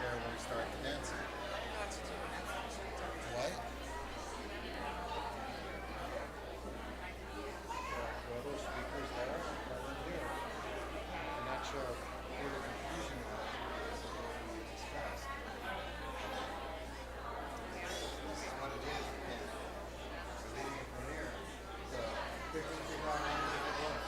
there when we start the dancing. What? Are those speakers there? Are they here? I'm not sure where the confusion was. It's fast. This is what it is. Yeah. So leading it from here. So quickly figure out how to make it work.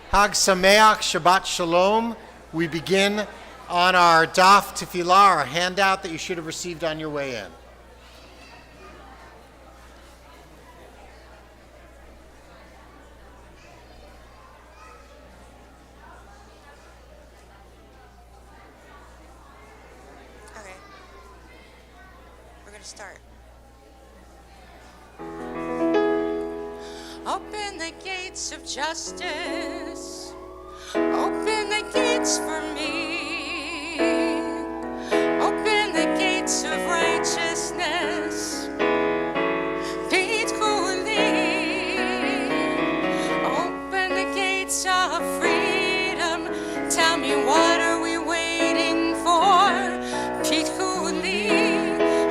Hag Sameach, Shabbat Shalom. We begin on our Daf Tefillah, our handout that you should have received on your way in. Okay. We're going to start. Open the gates of justice. Open the gates for me. Open the gates of righteousness. Peacefully. Open the gates of freedom. Tell me, what are we waiting for? Peacefully.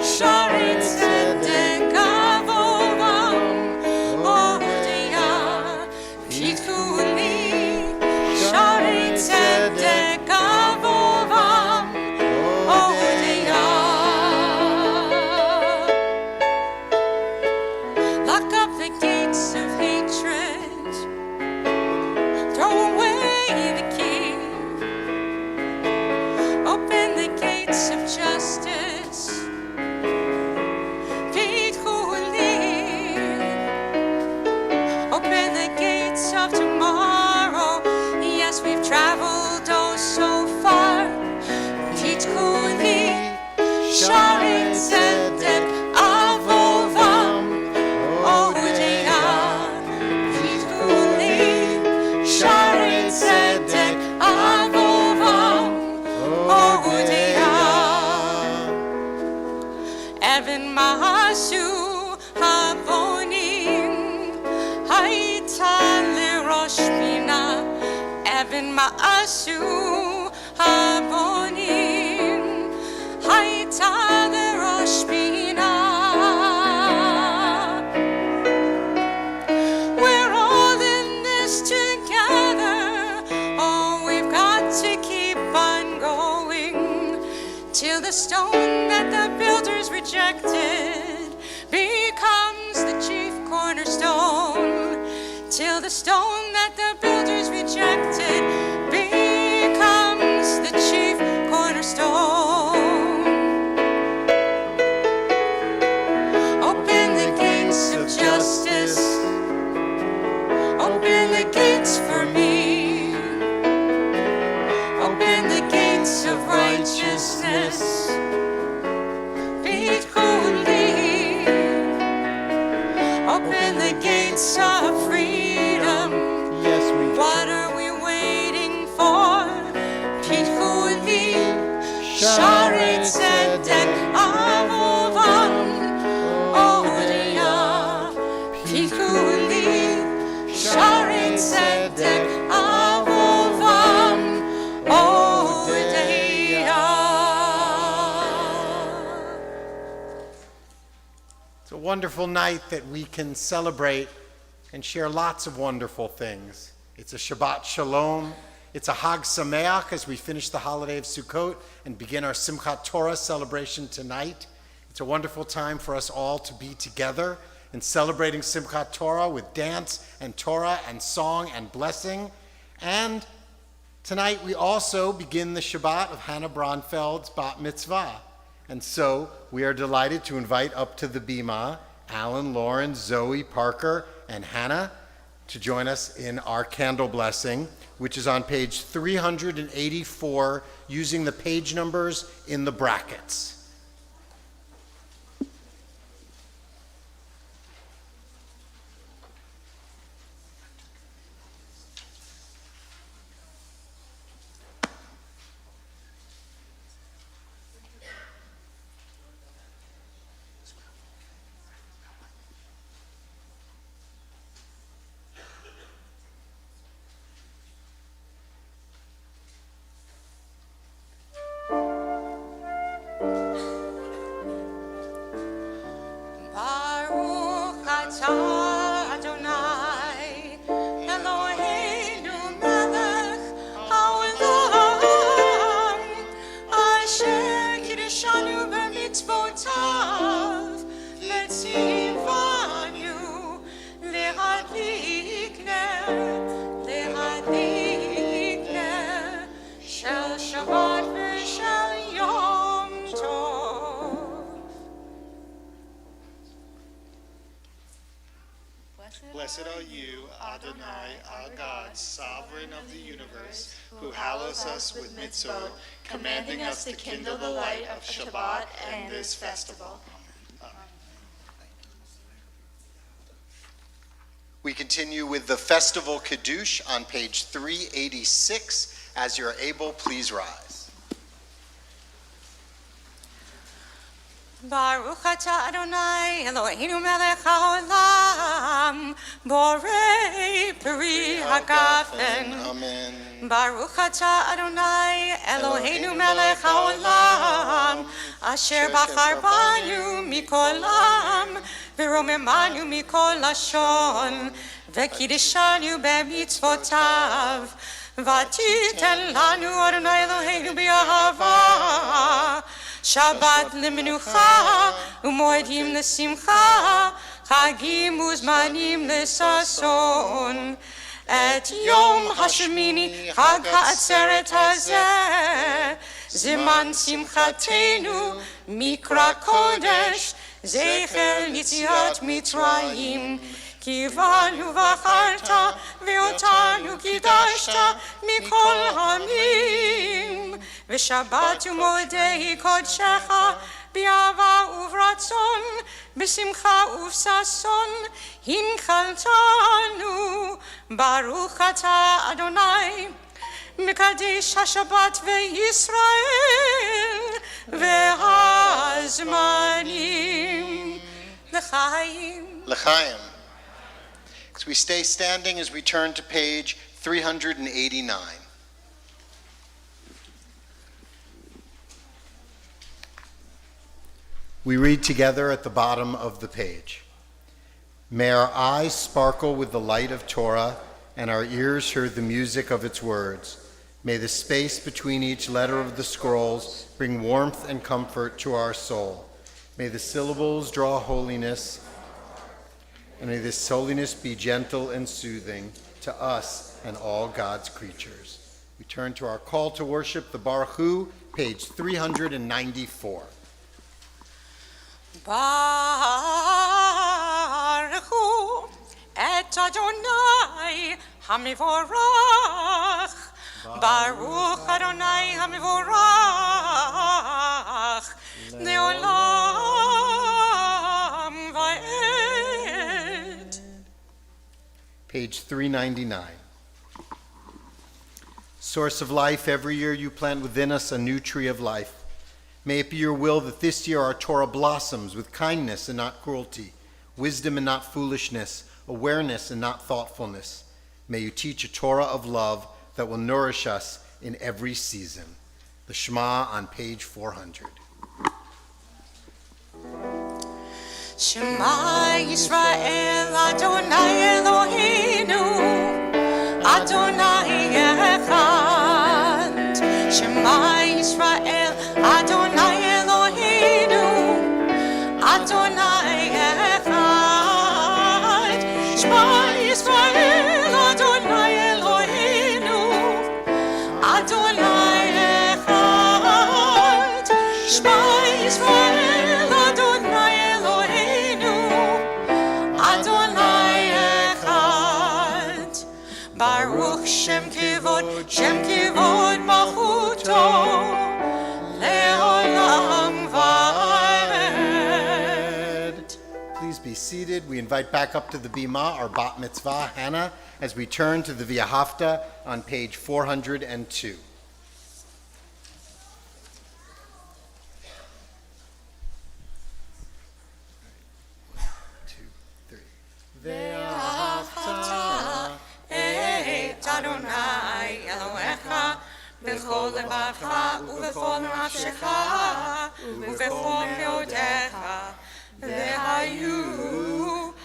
Shari tzedek avovam. Odeya. Peacefully. Shari tzedek avovam. Odeya. Lock up the gates of hatred. Throw away מעשו הבונים הייתה לראש פינה. We're all in this together. Oh, we've got to keep on going till the stone that the builders rejected becomes the chief cornerstone. Till the stone that the builders rejected becomes the chief cornerstone. Open the gates of justice. Open the gates for me. Open the gates of righteousness. Be holy. Open the gates of freedom. Yes, we What are we waiting for? Pitchuli, Sharet Tzedek Avovam, Odeya. Pitchuli, Sharet Tzedek Avovam, Odeya. It's a wonderful night that we can celebrate and share lots of wonderful things. It's a Shabbat Shalom. It's a Hag Sameach as we finish the holiday of Sukkot and begin our Simchat Torah celebration tonight. It's a wonderful time for us all to be together in celebrating Simchat Torah with dance and Torah and song and blessing. And tonight we also begin the Shabbat of Hannah Bronfeld's Bat Mitzvah. And so we are delighted to invite up to the Bima Alan, Lauren, Zoe, Parker, and Hannah to join us in our candle blessing, which is on page 384 using the page numbers in the brackets. Blessed are you, Adonai, our God, sovereign of the universe, who hallows us with mitzvot, commanding us to kindle the light of Shabbat and this festival. We continue with the Festival Kiddush on page 386. As you're able, please rise. Baruch atah Adonai Eloheinu melech haolam borei peri hagafen. Amen. Baruch atah Adonai Eloheinu melech haolam asher bachar banu mikol am v'romemanu mikol lashon v'kiddushanu b'mitzvotav v'titen lanu Adonai Eloheinu b'ahava Shabbat lemenucha, umoedim lesimcha, chagim uzmanim lesason. Et yom hashemini, chag ha'atzeret hazeh, ziman simchatenu, mikra kodesh, zecher yitziat mitzrayim. Kivanu v'acharta, ve'otanu kidashta, mikol hamim. V'shabbat u'modei kodshecha, bi'ava uvratzon, b'simcha uvsason, hinchaltanu, Baruch atah Adonai, Mekadesh HaShabbat ve'Yisrael, ve'hazmanim, l'chaim. L'chaim. As we stay standing as we turn to page 389. We read together at the bottom of the page. May our eyes sparkle with the light of Torah and our ears hear the music of its words. May the space between each letter of the scrolls bring warmth and comfort to our soul. May the syllables draw holiness, and may this holiness be gentle and soothing to us and all God's creatures. We turn to our call to worship, the Baruch Hu, page 394. Baruch Hu et Adonai hamivorach. Baruch Adonai hamivorach. Leolam va'ed. Page 399. Source of life, every year you plant within us a new tree of life. May it be your will that this year our Torah blossoms with kindness and not cruelty, wisdom and not foolishness, awareness and not thoughtfulness. May you teach a Torah of love that will nourish us in every season. The Shema on page 400. Shema Yisrael Adonai Eloheinu Adonai Echad. Shema Yisrael Adonai Eloheinu Adonai Echad. Shema Yisrael Adonai Eloheinu Adonai Echad. Shema Yisrael Adonai Eloheinu Adonai Echad. Baruch Shem Kivod Malchuto Leolam Va'ed. Please be seated. We invite back up to the Bima our Bat Mitzvah, Hannah, as we turn to the V'ahavta on page 402. Ve'ahavta et Adonai Elohecha b'chol levacha u'b'chol nafshecha u'b'chol meodecha ve'hayu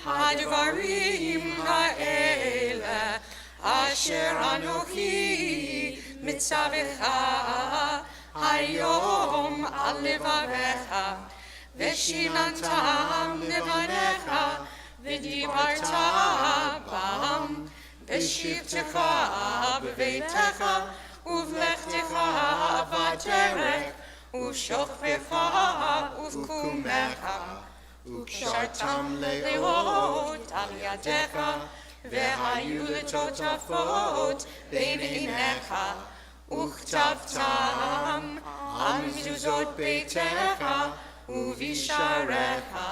hadvarim ha'ele asher anochi mitzavecha hayom al levavecha ve'shinantam levanecha v'dibarta bam v'shivtecha b'veitecha uvlechtecha v'derech uv'shokbecha uv'kumecha uv'shartam leot al yadecha v'hayu letotafot bein einecha uchtavtam al mizuzot beitecha uv'isharecha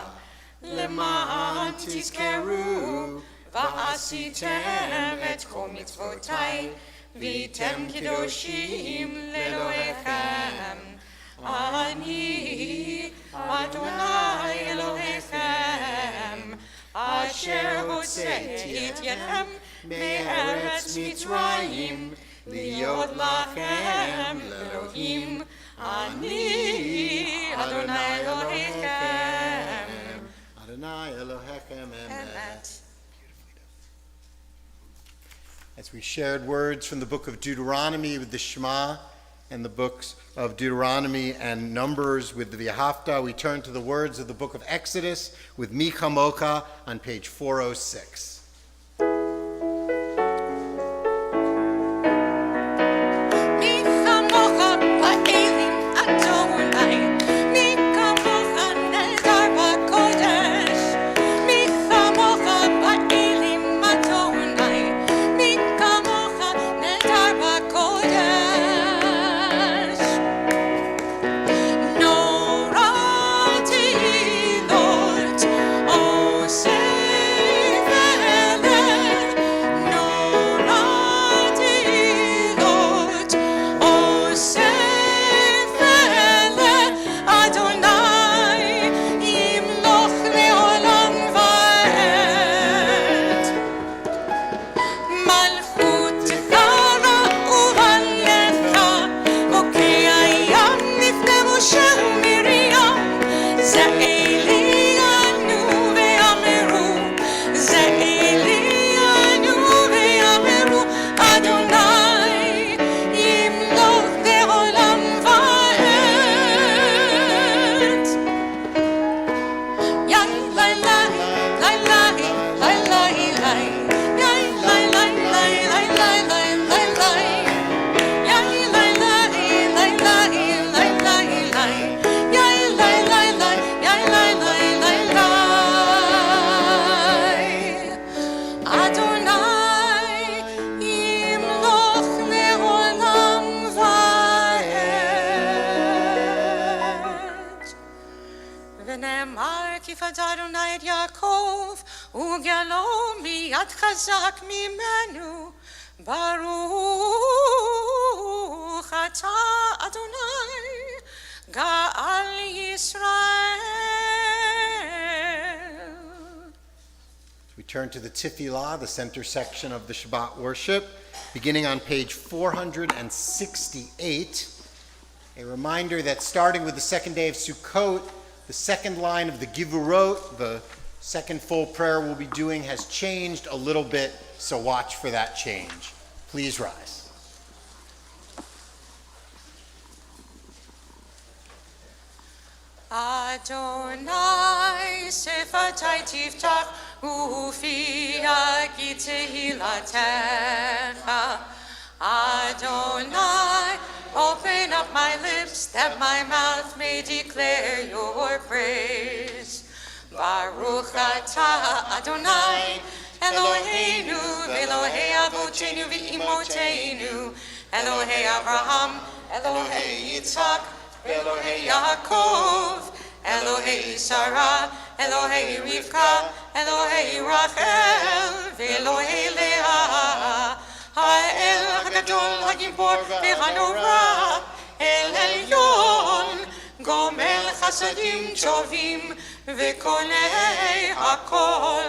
למען תזכרו ועשיתם את כל מצוותיי והייתם קדושים לאלוהיכם. אני אדוני אלוהיכם אשר הוצאתי את ידכם מארץ מצרים להיות לכם לאלוהים. אני אדוני אלוהיכם. Adonai Elohechem Emet. As we shared words from the book of Deuteronomy with the Shema and the books of Deuteronomy and Numbers with the V'ahavta, we turn to the words of the book of Exodus with Mi Chamocha on page 406. Say יפת אדוני את יעקב, וגלו מיד חזק ממנו. ברוך אתה אדוני, גאל ישראל. We turn to the Tefillah, the center section of the Shabbat worship, beginning on page 468. A reminder that starting with the second day of Sukkot, the second line of the Givurot, the second full prayer we'll be doing, has changed a little bit, so watch for that change. Please rise. Adonai sefatai tiftach ufi yagi tehilatecha. Adonai, open up my lips that my mouth may declare your praise. Baruch atah Adonai, Eloheinu v'Elohei avotenu v'imotenu, Elohei Abraham, Elohei Yitzhak, Elohei Yaakov, Elohei Sarah, Elohei Rivka, Elohei Rachel, v'Elohei Leah, Ha'el HaGadol HaGibor v'Hanora, El Elyon, Gomel Chasadim Tovim, v'Konei HaKol,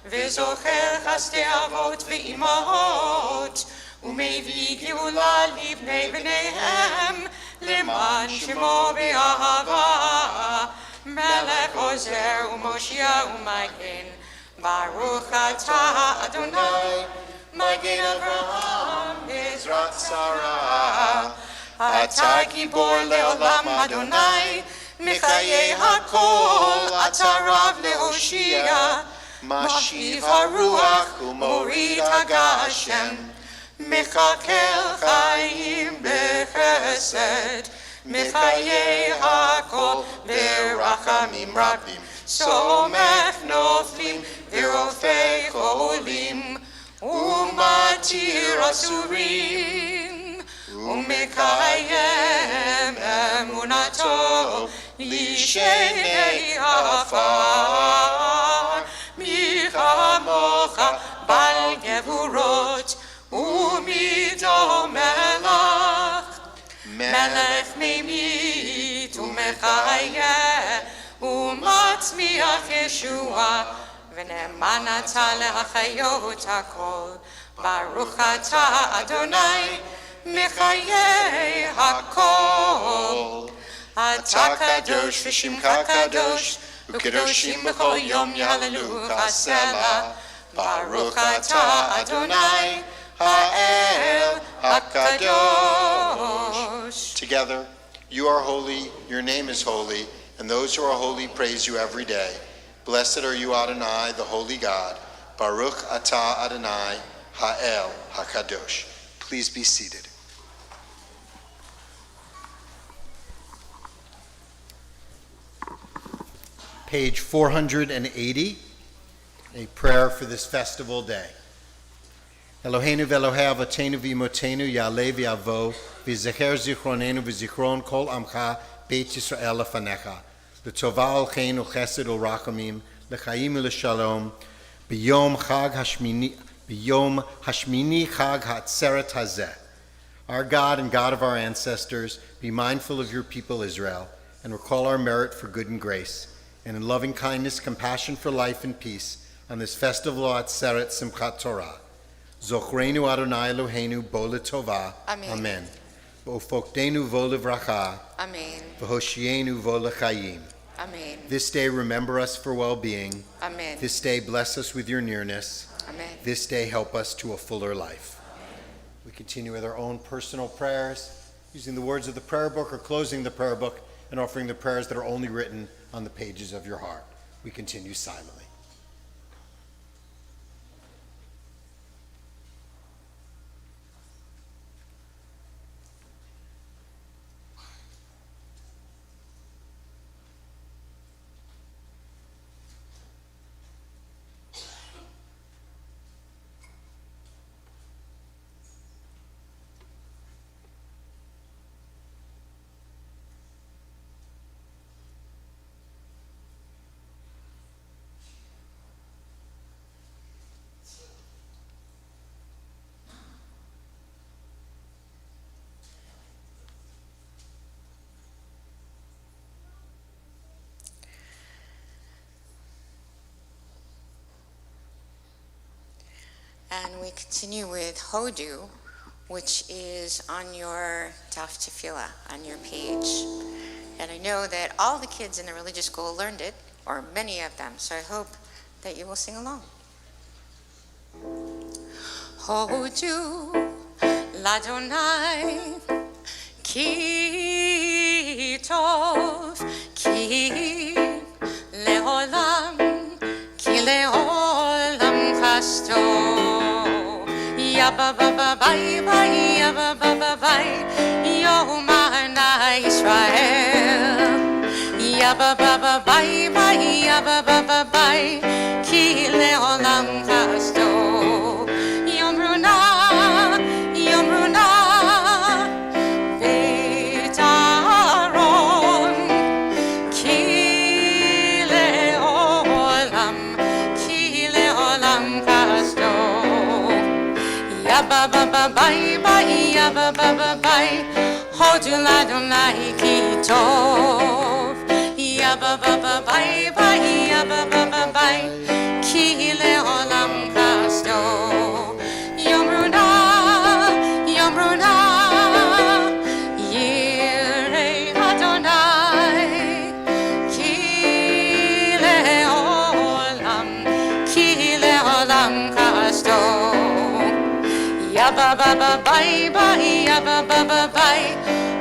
v'Zocher Chasdei Avot v'Imahot, ומביא גאולה לבני בניהם, למען שמו באהבה. מלך עוזר ומושיע ומגן, ברוך אתה אדוני, מגן אברהם בעזרת שרה. אתה גיבור לעולם אדוני, מחיי הכל, אתה רב להושיע, משיב הרוח ומוריד הגשם. מחכל חיים בחסד, מחיי הכל ברחמים רבים, סומך נופלים ורופא חולים, ומתיר אסורים, ומקיים אמונתו לשני עפר. מי כמוך בעל גבורות ומידו מלך, מלך ממית ומחיה ומצמיח ישועה, ונאמן אתה להחיות הכל. ברוך אתה אדוני מחיי הכל. אתה קדוש ושמך קדוש, וקדושים בכל יום יהללוך סלע. ברוך אתה אדוני Ha'el HaKadosh. Together, you are holy, your name is holy, and those who are holy praise you every day. Blessed are you, Adonai, the holy God. Baruch atah Adonai, Ha'el HaKadosh. Please be seated. Page 480, a prayer for this festival day. Eloheinu v'Elohei avotenu v'imotenu ya'aleh v'yavo v'yizecher zichronenu v'zichron kol amcha beit Yisrael lefanecha l'tova olcheinu chesed u'rachamim l'chaim u'l'shalom b'yom hashmini chag ha'atzeret hazeh. Our God and God of our ancestors, be mindful of your people Israel and recall our merit for good and grace, and in loving kindness, compassion for life and peace on this festival Atzeret Simchat Torah. Zochreinu Adonai Eloheinu bo l'tova. Amen. V'ofokdenu vo l'vracha. Amen. V'hoshienu vo l'chayim. Amen. This day remember us for well-being. Amen. This day bless us with your nearness. Amen. This day help us to a fuller life. We continue with our own personal prayers, using the words of the prayer book or closing the prayer book and offering the prayers that are only written on the pages of your heart. We continue silently. And we continue with Hodu, which is on your Daf Tefillah, on your page. And I know that all the kids in the religious school learned it, or many of them, so I hope that you will sing along. Hodu Ladonai Ki Tov Ki Leolam Ki Leolam Chasto Yabba Baba Bye Bye Yabba Baba Bye Yomana Israel Yabba Baba Bye Bye Yabba Baba Bye Ki Leolam Chasto Yomruna Yomruna Beit Aaron Ki Leolam Chasto Yabba Baba Bye Bye Yabba Baba Bye Hodu Ladonai Ki Tov Yabba Baba Bye Bye Yabba Baba Bye Ki Leolam Chasto Yomruna Yomruna Yirei Adonai Ki Leolam Chasto Yabba Baba Bye Bye Yabba Baba Bye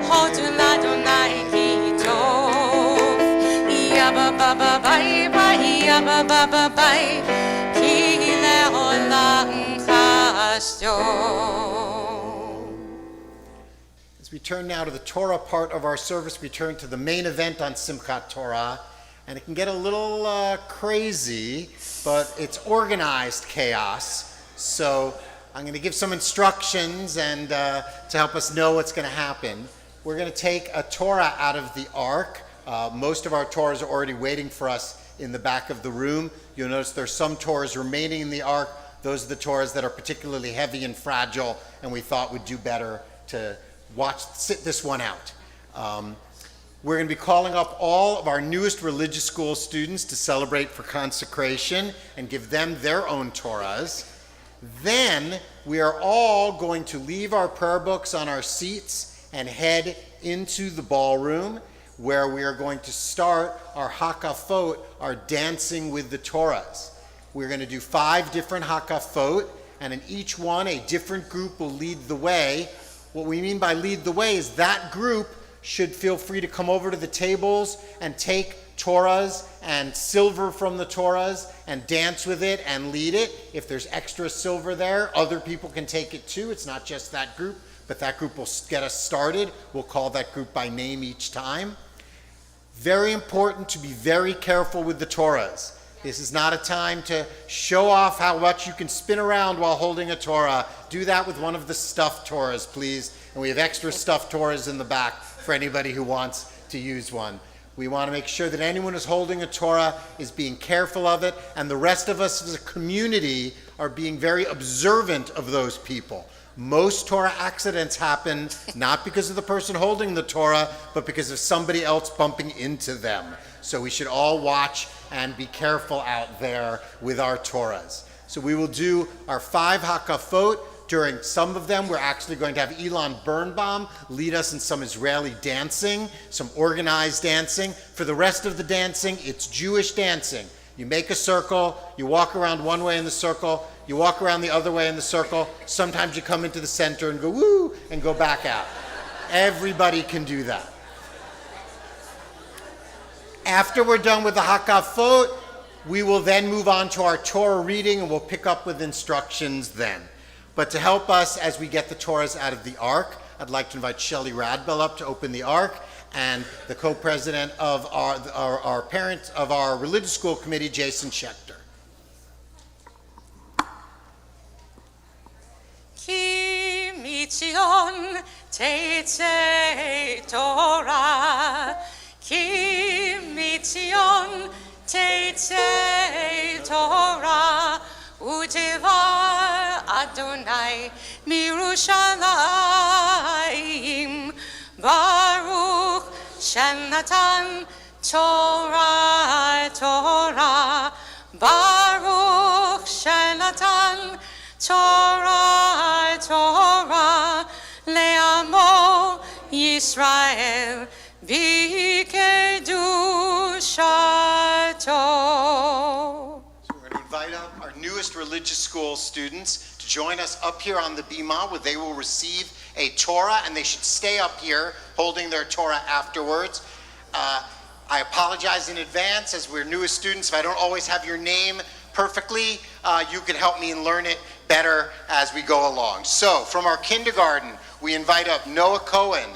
Hodu Ladonai Ki Tov Yabba Baba Bye Bye Yabba Baba Bye Ki Leolam Chasto. As we turn now to the Torah part of our service, we turn to the main event on Simchat Torah. And it can get a little crazy, but it's organized chaos. So I'm going to give some instructions and to help us know what's going to happen. We're going to take a Torah out of the ark. Most of our Torahs are already waiting for us in the back of the room. You'll notice there's some Torahs remaining in the ark. Those are the Torahs that are particularly heavy and fragile, and we thought would do better to sit this one out. We're going to be calling up all of our newest religious school students to celebrate for consecration and give them their own Torahs. Then we are all going to leave our prayer books on our seats and head into the ballroom, where we are going to start our hakafot, our dancing with the Torahs. We're going to do 5 different hakafot, and in each one a different group will lead the way. What we mean by lead the way is that group should feel free to come over to the tables and take Torahs and silver from the Torahs and dance with it and lead it. If there's extra silver there, other people can take it too. It's not just that group, but that group will get us started. We'll call that group by name each time. Very important to be very careful with the Torahs. This is not a time to show off how much you can spin around while holding a Torah. Do that with one of the stuffed Torahs, please. And we have extra stuffed Torahs in the back for anybody who wants to use one. We want to make sure that anyone who's holding a Torah is being careful of it, and the rest of us as a community are being very observant of those people. Most Torah accidents happen not because of the person holding the Torah, but because of somebody else bumping into them. So we should all watch and be careful out there with our Torahs. So we will do our 5 hakafot. During some of them, we're actually going to have Elon Birnbaum lead us in some Israeli dancing, some organized dancing. For the rest of the dancing, it's Jewish dancing. You make a circle, you walk around one way in the circle, you walk around the other way in the circle. Sometimes you come into the center and go woo and go back out. Everybody can do that. After we're done with the hakafot, we will then move on to our Torah reading, and we'll pick up with instructions then. But to help us as we get the Torahs out of the ark, I'd like to invite Shelley Radbell up to open the ark, and the co-president of our parent of our religious school committee, Jason Schechter. Ki mitzion teitze Torah, ki mitzion teitze Torah, udevar Adonai mirushalayim, Baruch shenatan Torah, Baruch shenatan Torah, Torah, le'amo Yisrael, v'kedushato. So we're going to invite up our newest religious school students to join us up here on the bima, where they will receive a Torah, and they should stay up here holding their Torah afterwards. I apologize in advance, as we're newest students, if I don't always have your name perfectly. You can help me and learn it better as we go along. So, from our kindergarten, we invite up Noah Cohen,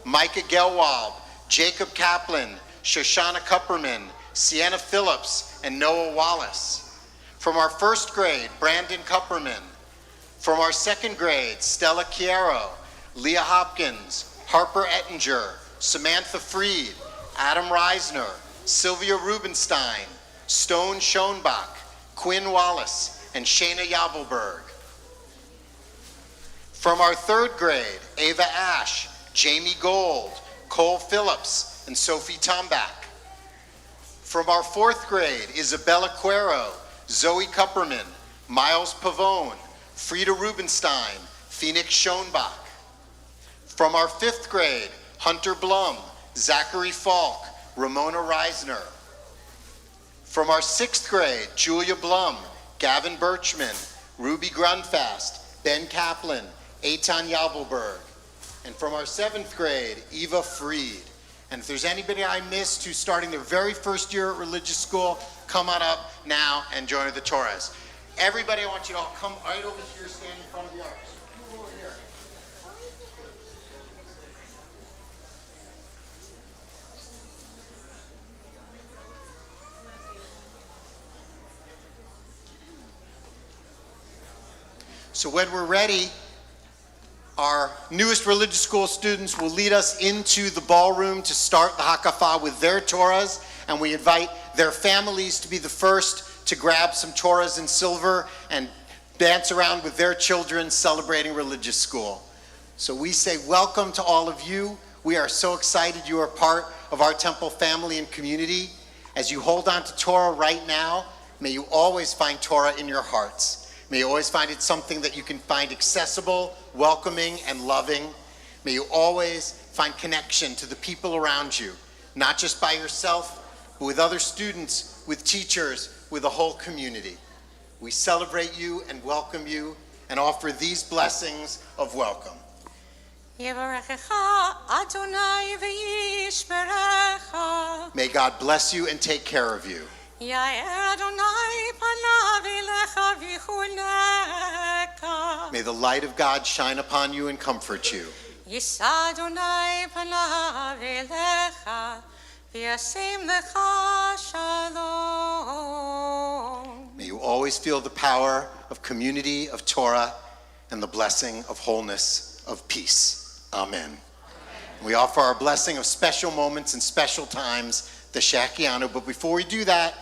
Micah Gelwald, Jacob Kaplan, Shoshana Kupperman, Sienna Phillips, and Noah Wallace. From our first grade, Brandon Kupperman. From our second grade, Stella Chiaro, Leah Hopkins, Harper Ettinger, Samantha Freed, Adam Reisner, Sylvia Rubenstein, Stone Schoenbach, Quinn Wallace, and Shayna Yabelberg. From our third grade, Ava Ash, Jamie Gold, Cole Phillips, and Sophie Tombach. From our fourth grade, Isabella Cuero, Zoe Kupperman, Miles Pavone, Frida Rubenstein, Phoenix Schoenbach. From our fifth grade, Hunter Blum, Zachary Falk, Ramona Reisner. From our sixth grade, Julia Blum, Gavin Birchman, Ruby Grunfast, Ben Kaplan, Eitan Yabelberg. And from our seventh grade, Eva Freed. And if there's anybody I missed who's starting their very first year at religious school, come on up now and join the Torahs. Everybody, I want you to all come right over here, stand in front of the ark. Move over here. So when we're ready, our newest religious school students will lead us into the ballroom to start the Hakafah with their Torahs, and we invite their families to be the first to grab some Torahs in silver and dance around with their children celebrating religious school. So we say welcome to all of you. We are so excited you are part of our temple family and community. As you hold on to Torah right now, may you always find Torah in your hearts. May you always find it something that you can find accessible, welcoming, and loving. May you always find connection to the people around you, not just by yourself, but with other students, with teachers, with the whole community. We celebrate you and welcome you and offer these blessings of welcome. Yevarechecha Adonai v'yishmerecha. May God bless you and take care of you. Yair Adonai panav elecha v'chuneka. May the light of God shine upon you and comfort you. Yisa Adonai panav elecha v'yasim lecha shalom. May you always feel the power of community, of Torah, and the blessing of wholeness, of peace. Amen. We offer our blessing of special moments and special times, the Shakianu. But before we do that,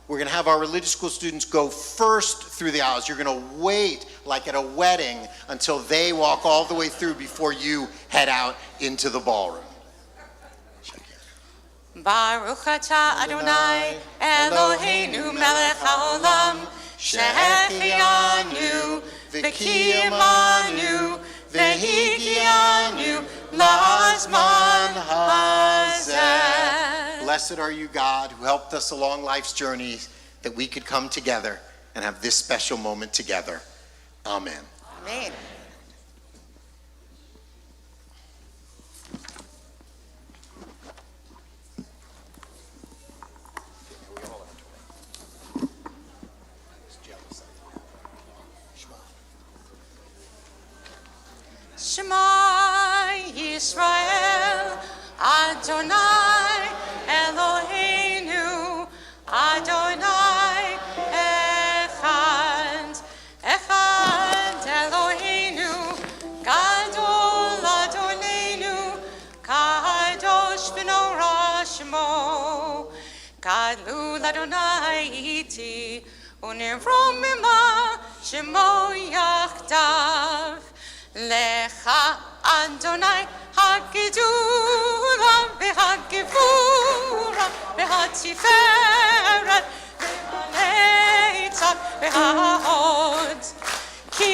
we're going to have our religious school students go first through the aisles. You're going to wait, like at a wedding, until they walk all the way through before you head out into the ballroom. Baruch atah Adonai Eloheinu melech haolam shehechianu v'kiyamanu v'higianu lazman hazeh. Blessed are you, God, who helped us along life's journey, that we could come together and have this special moment together. Amen. Amen. Shema Yisrael Adonai Eloheinu Adonai Echad Echad Eloheinu Gadol Adonenu Kadosh v'norah Shemo Gadlu Adonai iti Unerom mima Shemo yachdav Lecha Adonai HaGedula v'HaGevura v'HaTiferet v'HaNetzach v'HaHod Ki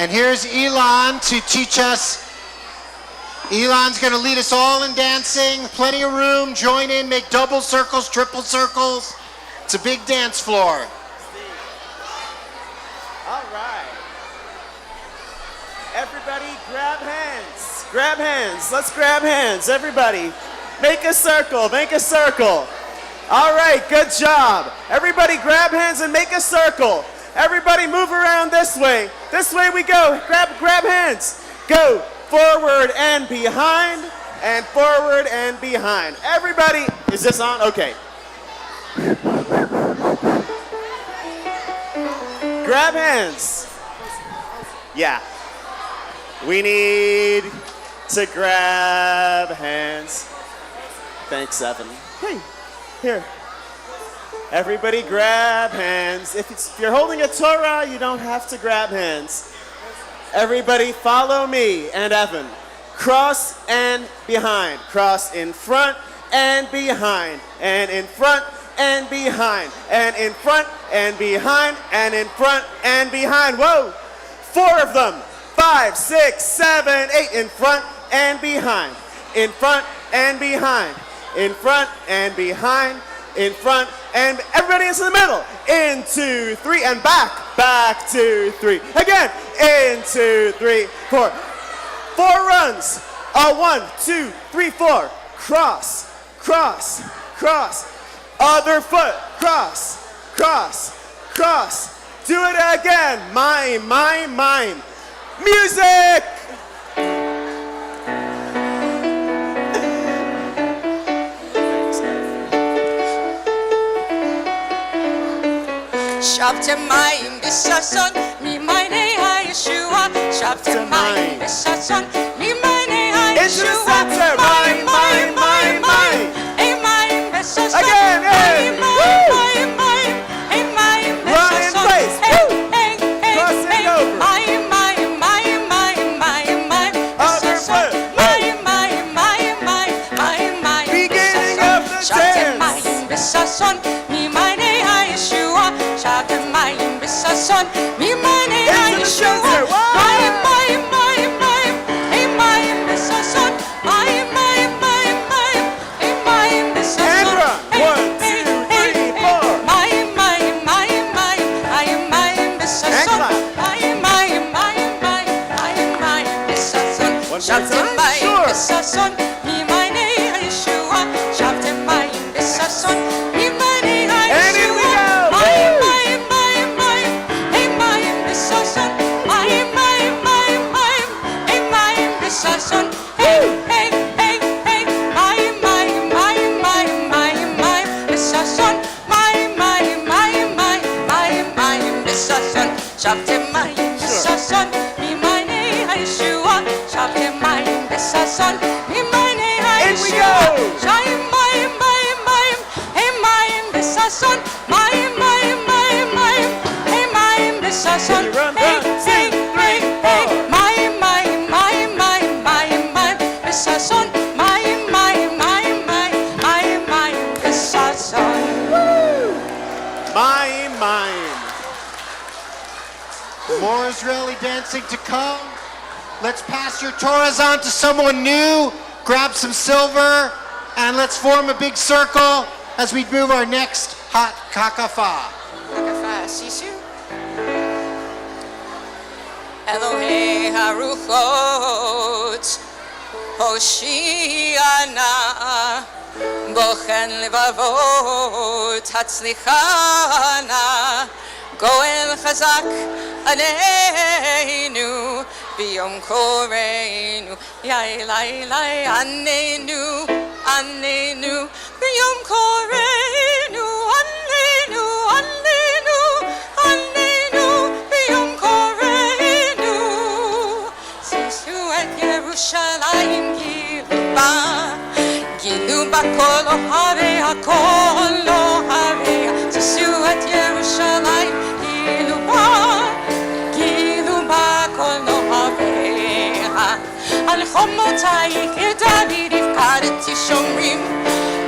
And here's Elon to teach us. Elon's going to lead us all in dancing. Plenty of room. Join in. Make double circles, triple circles. It's a big dance floor. All right. Everybody grab hands. Grab hands. Let's grab hands. Everybody. Make a circle. Make a circle. All right. Good job. Everybody grab hands and make a circle. Everybody move around this way. This way we go. Grab hands. Go forward and behind, and forward and behind. Everybody, is this on? Okay. Grab hands. Yeah. We need to grab hands. Thanks, Evan. Hey, here. Everybody grab hands. If you're holding a Torah, you don't have to grab hands. Everybody follow me and Evan. Cross and behind. Cross in front and behind. And in front and behind. And in front and behind. And in front and behind. Whoa! 4 of them. 5, 6, 7, 8. In front and behind. In front and behind. In front and behind. In front and everybody into the middle. 1, 2, 3 and back. Back 2, 3. Again. 1, 2, 3, 4. 4 runs 1, 2, 3, 4. Cross, cross, cross. Other foot. Cross, cross, cross. Do it again. Mime, mime, mime. Music! Shabtamayim b'sason mimayne ha'Yeshua. Shabtamayim b'sason mimayne Into the ha'Yeshua. center. Mime, mime, mime, mime. Mayim b'sason. Again, hey. Woo. Mayim Run in b'sason. place. Woo. Cross it over. Mayim Other foot. Beginning of the dance. b'sason mimayne ha'Yeshua. Shabtamayim b'sason mimayne Into the ha'Yeshua. center. Whoa. Mayim b'sason. And run. 1, 2, 3, 4. And clap. One more time. Sure. And here we go. Shabtamayim b'sason mimayne ha'Yeshua. Shabtamayim b'sason mimayne In we ha'Yeshua. go. Mayim b'sason mayim b'sason. Can you run? Hey, 1, 2, 3, 4. mayim b'sason mayim b'sason. Mime, mime. More Israeli dancing to come. Let's pass your Torahs on to someone new. Grab some silver, and let's form a big circle as we move our next hot kakafa. Sisu. Elohei haruchot, Hoshiana, Bochen levavot, Hatzlichana, Goel chazak aneinu, Biyom koreinu, Yai lai lai anenu, Biyom koreinu, anenu, Biyom koreinu. Sisu et Yerushalayim gilu ba kol ohavea, Sisu et Yerushalayim gilu ba kol ohavea. Al chomotayik David ifkareti shomrim,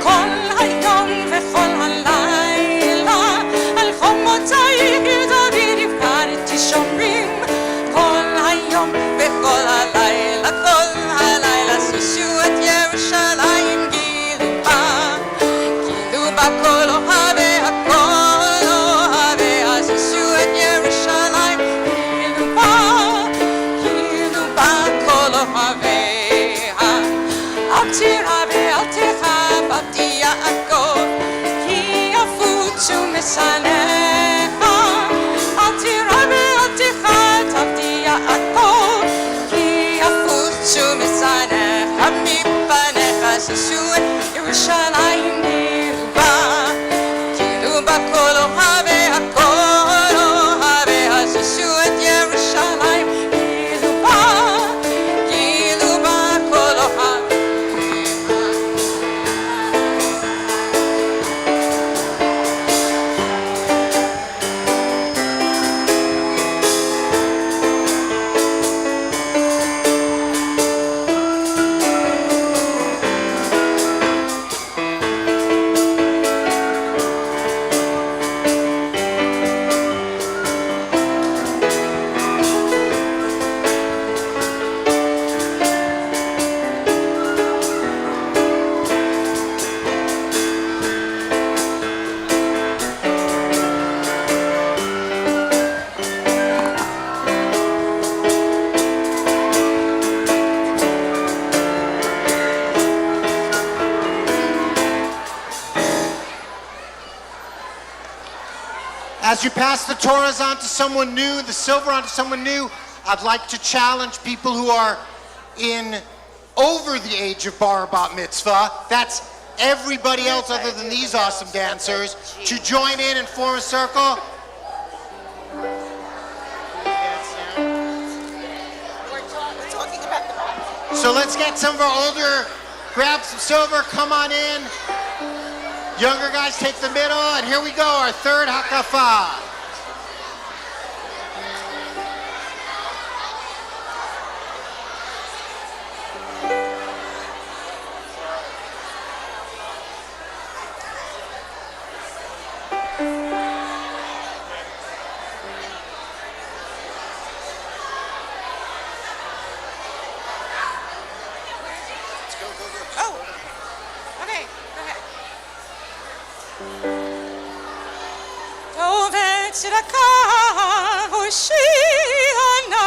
kol hayom vechol halayla. Al chomotayik David ifkareti shomrim, kol hayom vechol halayla, kol halayla. Sisu et Yerushalayim gilu ba kol ohavea, Sisu et Yerushalayim gilu ba kol ohavea. Al tichab, abdi Yaakov, ki yafutu misanecha. Al tichab, abdi Yaakov, ki yafutu misanecha mipanecha. Sisu et Yerushalayim gilu ba kol ohavea, Sisu et Yerushalayim gilu ba kol ohavea. As you pass the Torahs on to someone new, the silver on to someone new, I'd like to challenge people who are over the age of bar or bat mitzvah, that's everybody else other than these awesome dancers, to join in and form a circle. So let's get some of our older, grab some silver, come on in. Younger guys take the middle, and here we go, our third hakafa. Oh, okay, go ahead. Tovet tzedaka hoshiana,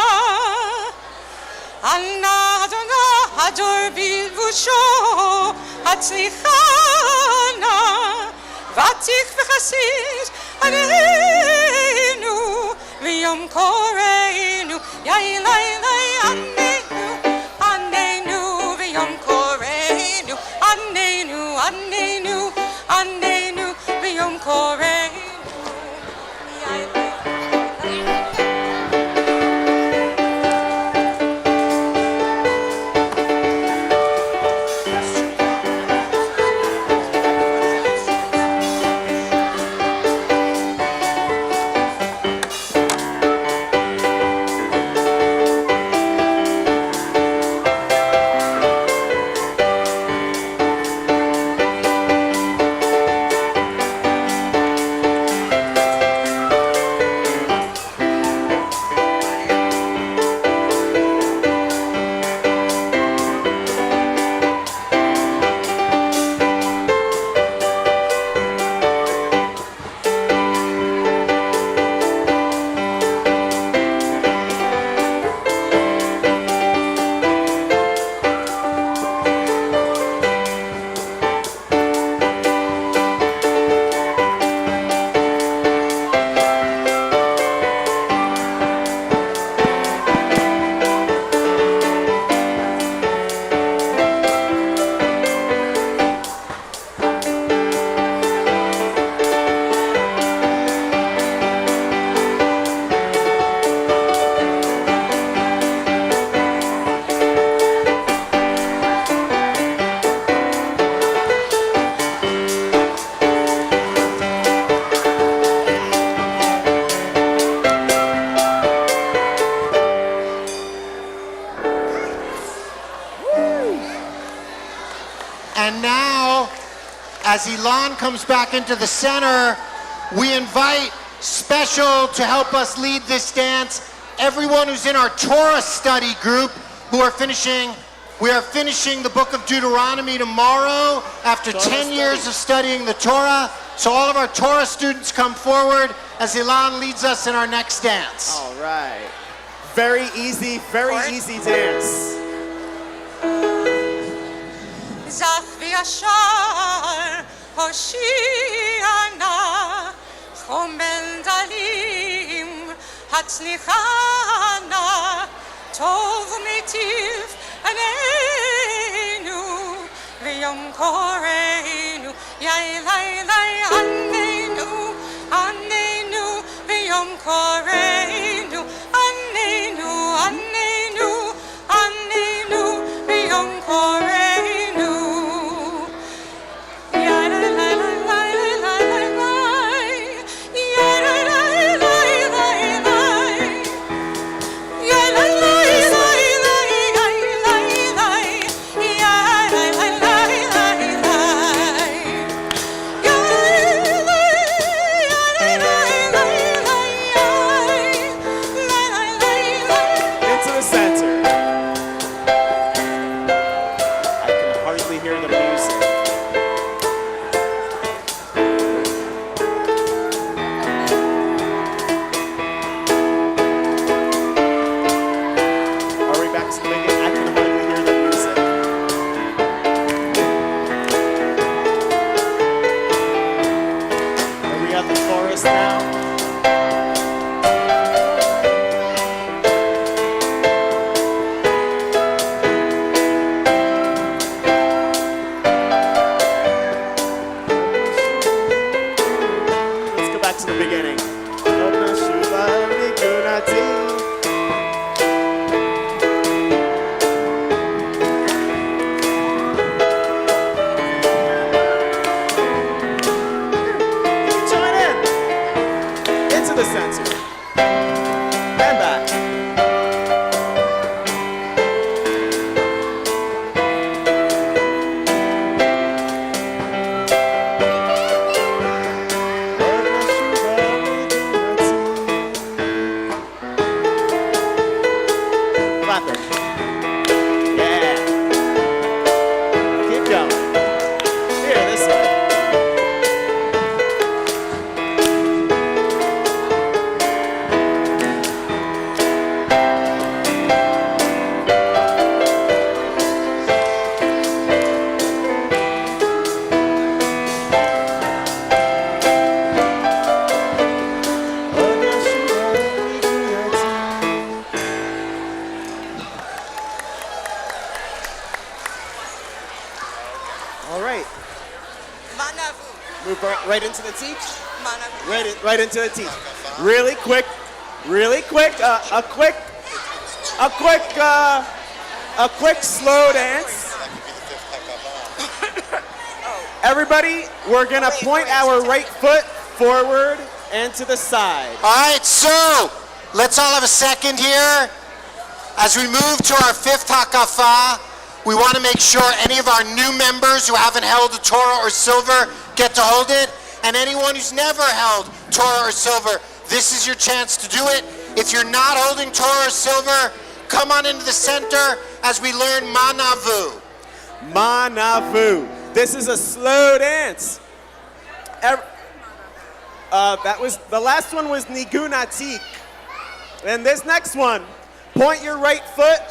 Anna Adonai Hador bilvusho hatzlichana, Vatik v'chasid Aneinu v'yom koreinu, Yailai Aneinu, Aneinu v'yom koreinu, Aneinu, Aneinu, Aneinu v'yom koreinu. And now, as Ilan comes back into the center, we invite special to help us lead this dance, everyone who's in our Torah study group we are finishing the book of Deuteronomy tomorrow after 10 years of studying the Torah. So all of our Torah students come forward as Ilan leads us in our next dance. All right. Very easy dance. Zach v'yashar hoshiana, chomel dalim hatzlichana, tov mitiv aneinu v'yom koreinu, yailai aneinu, aneinu v'yom koreinu, aneinu, aneinu, aneinu v'yom koreinu. Now. All right. Manavu. Move right into the teach. Manavu. Right into the teach. Really quick. A quick slow dance. Everybody, we're gonna point our right foot forward and to the side. All right, so let's all have a second here. As we move to our fifth hakafa, we want to make sure any of our new members who haven't held a Torah or silver get to hold it, and anyone who's never held Torah or silver, this is your chance to do it. If you're not holding Torah or silver, come on into the center as we learn Manavu. Manavu. This is a slow dance. That was the last one was Nigunatik. And this next one, point your right foot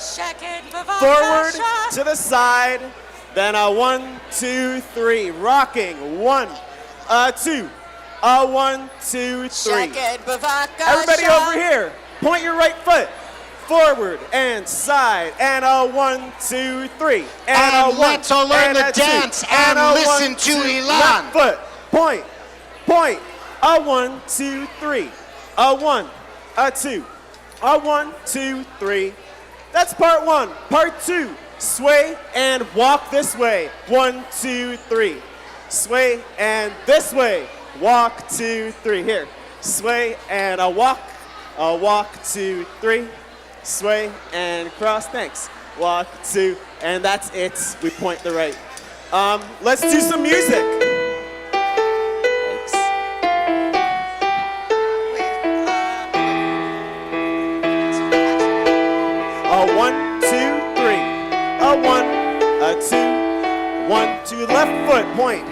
forward to the side. Then a 1, 2, 3. Rocking. 1, 2. 1, 2, 3. Everybody over here, point your right foot forward and side, and a 1, 2, 3, And a 1, let's all learn and the a 2, dance and a listen 1, to 2, Ilan. Left foot, point, a 1, 2, 3, a 1, a 2, a 1, 2, 3. That's part 1. Part 2, sway and walk this way. 1, 2, 3. Sway and this way. Walk, 2, 3. Here, sway and a walk, 2, 3. Sway and cross, thanks. Walk, 2, and that's it. We point the right. Let's do some music. Thanks. A 1, 2, 3. A 1, a 2, 1, 2. Left foot, point.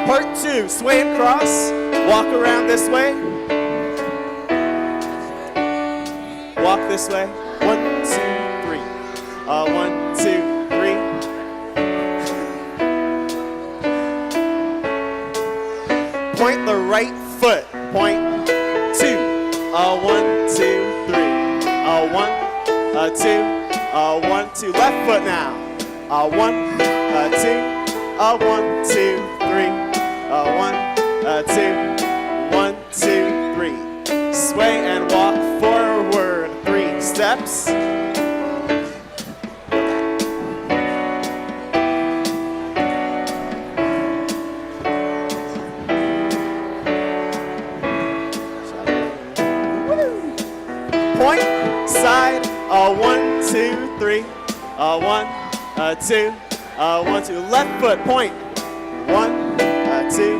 Part 2, sway and cross. Walk around this way. Walk this way. 1, 2, 3. 1, 2, 3. Point the right foot. Point 2. 1, 2, 3. 1, 2. 1, 2. Left foot now. 1, 2. 1, 2, 3. 1, 2, 1, 2, 3. Sway and walk forward. 3 steps. Point, side, 1, 2, 3. 1, 2, 1, 2. Left foot, point. 1, 2,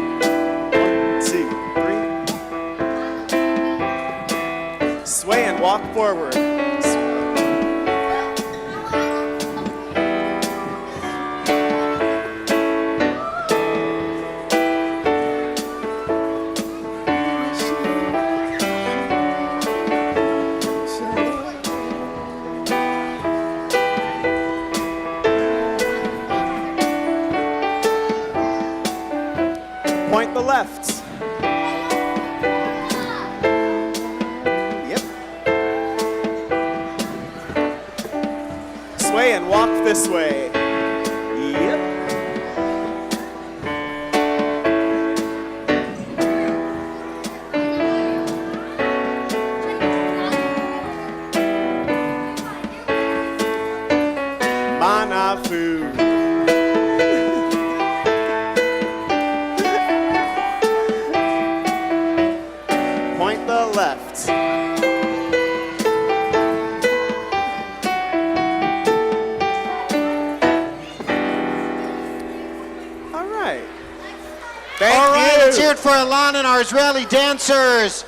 1, 2, 3. Sway and walk forward. Point the left. Yep. Sway and walk this way. Yep. Manafu. Point the left. All right. Thank All right, you. let's hear it for Ilan and our Israeli dancers.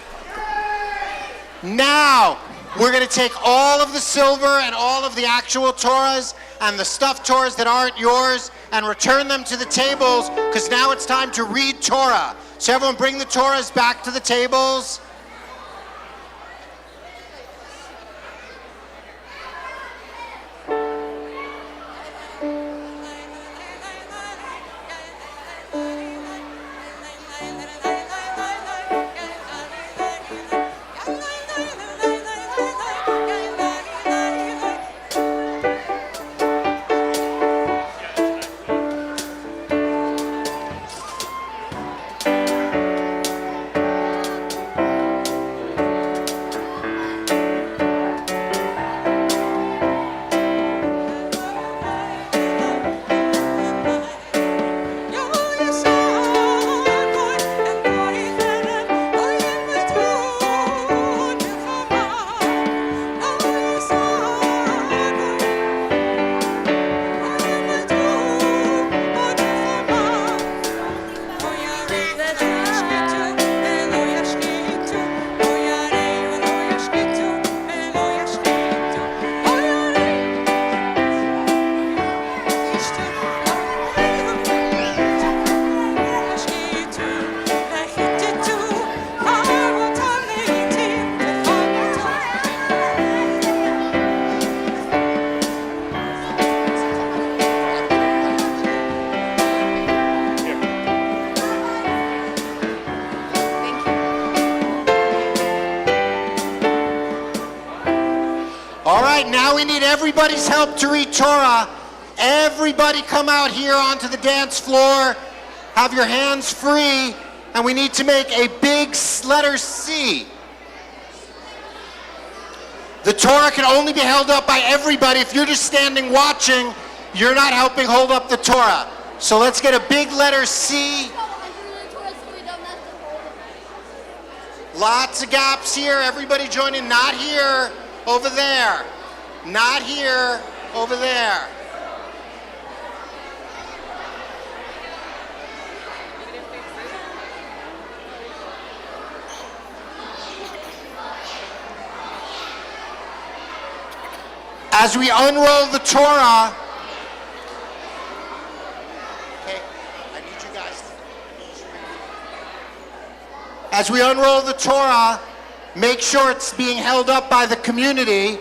Now, we're going to take all of the silver and all of the actual Torahs and the stuffed Torahs that aren't yours and return them to the tables, because now it's time to read Torah. So everyone bring the Torahs back to the tables. All right, now we need everybody's help to read Torah. Everybody come out here onto the dance floor. Have your hands free, and we need to make a big letter C. The Torah can only be held up by everybody. If you're just standing watching, you're not helping hold up the Torah. So let's get a big letter C. Lots of gaps here. Everybody join in. Not here, over there. Not here, over there. As we unroll the Torah, as we unroll the Torah, make sure it's being held up by the community.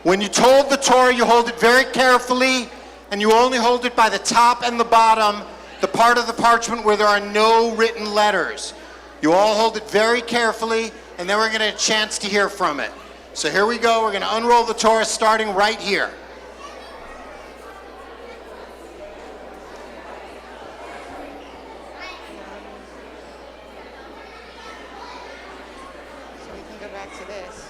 When you hold the Torah, you hold it very carefully, and you only hold it by the top and the bottom, the part of the parchment where there are no written letters. You all hold it very carefully, and then we're going to get a chance to hear from it. So here we go. We're going to unroll the Torah starting right here. So we can go back to this.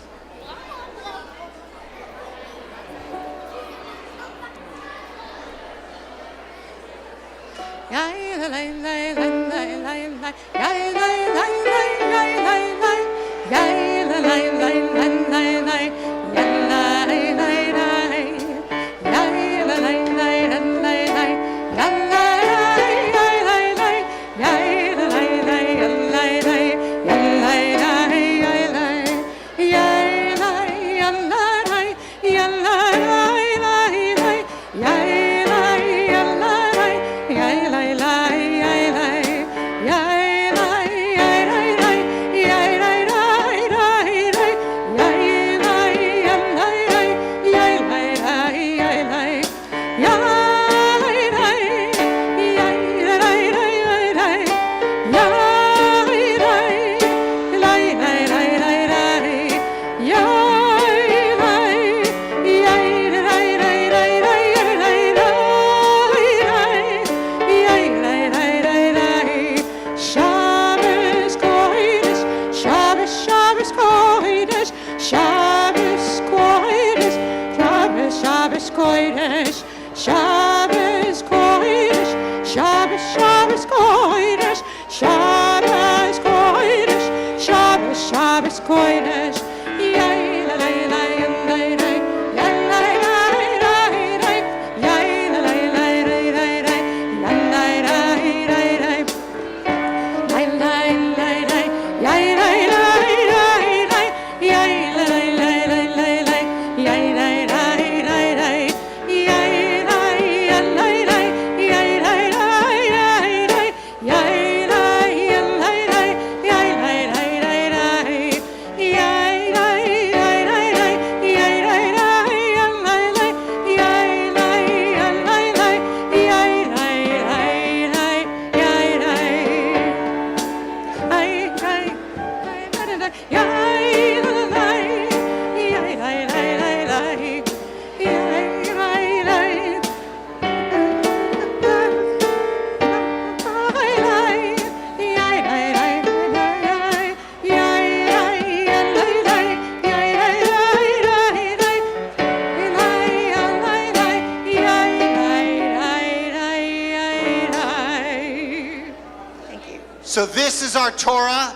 So this is our Torah,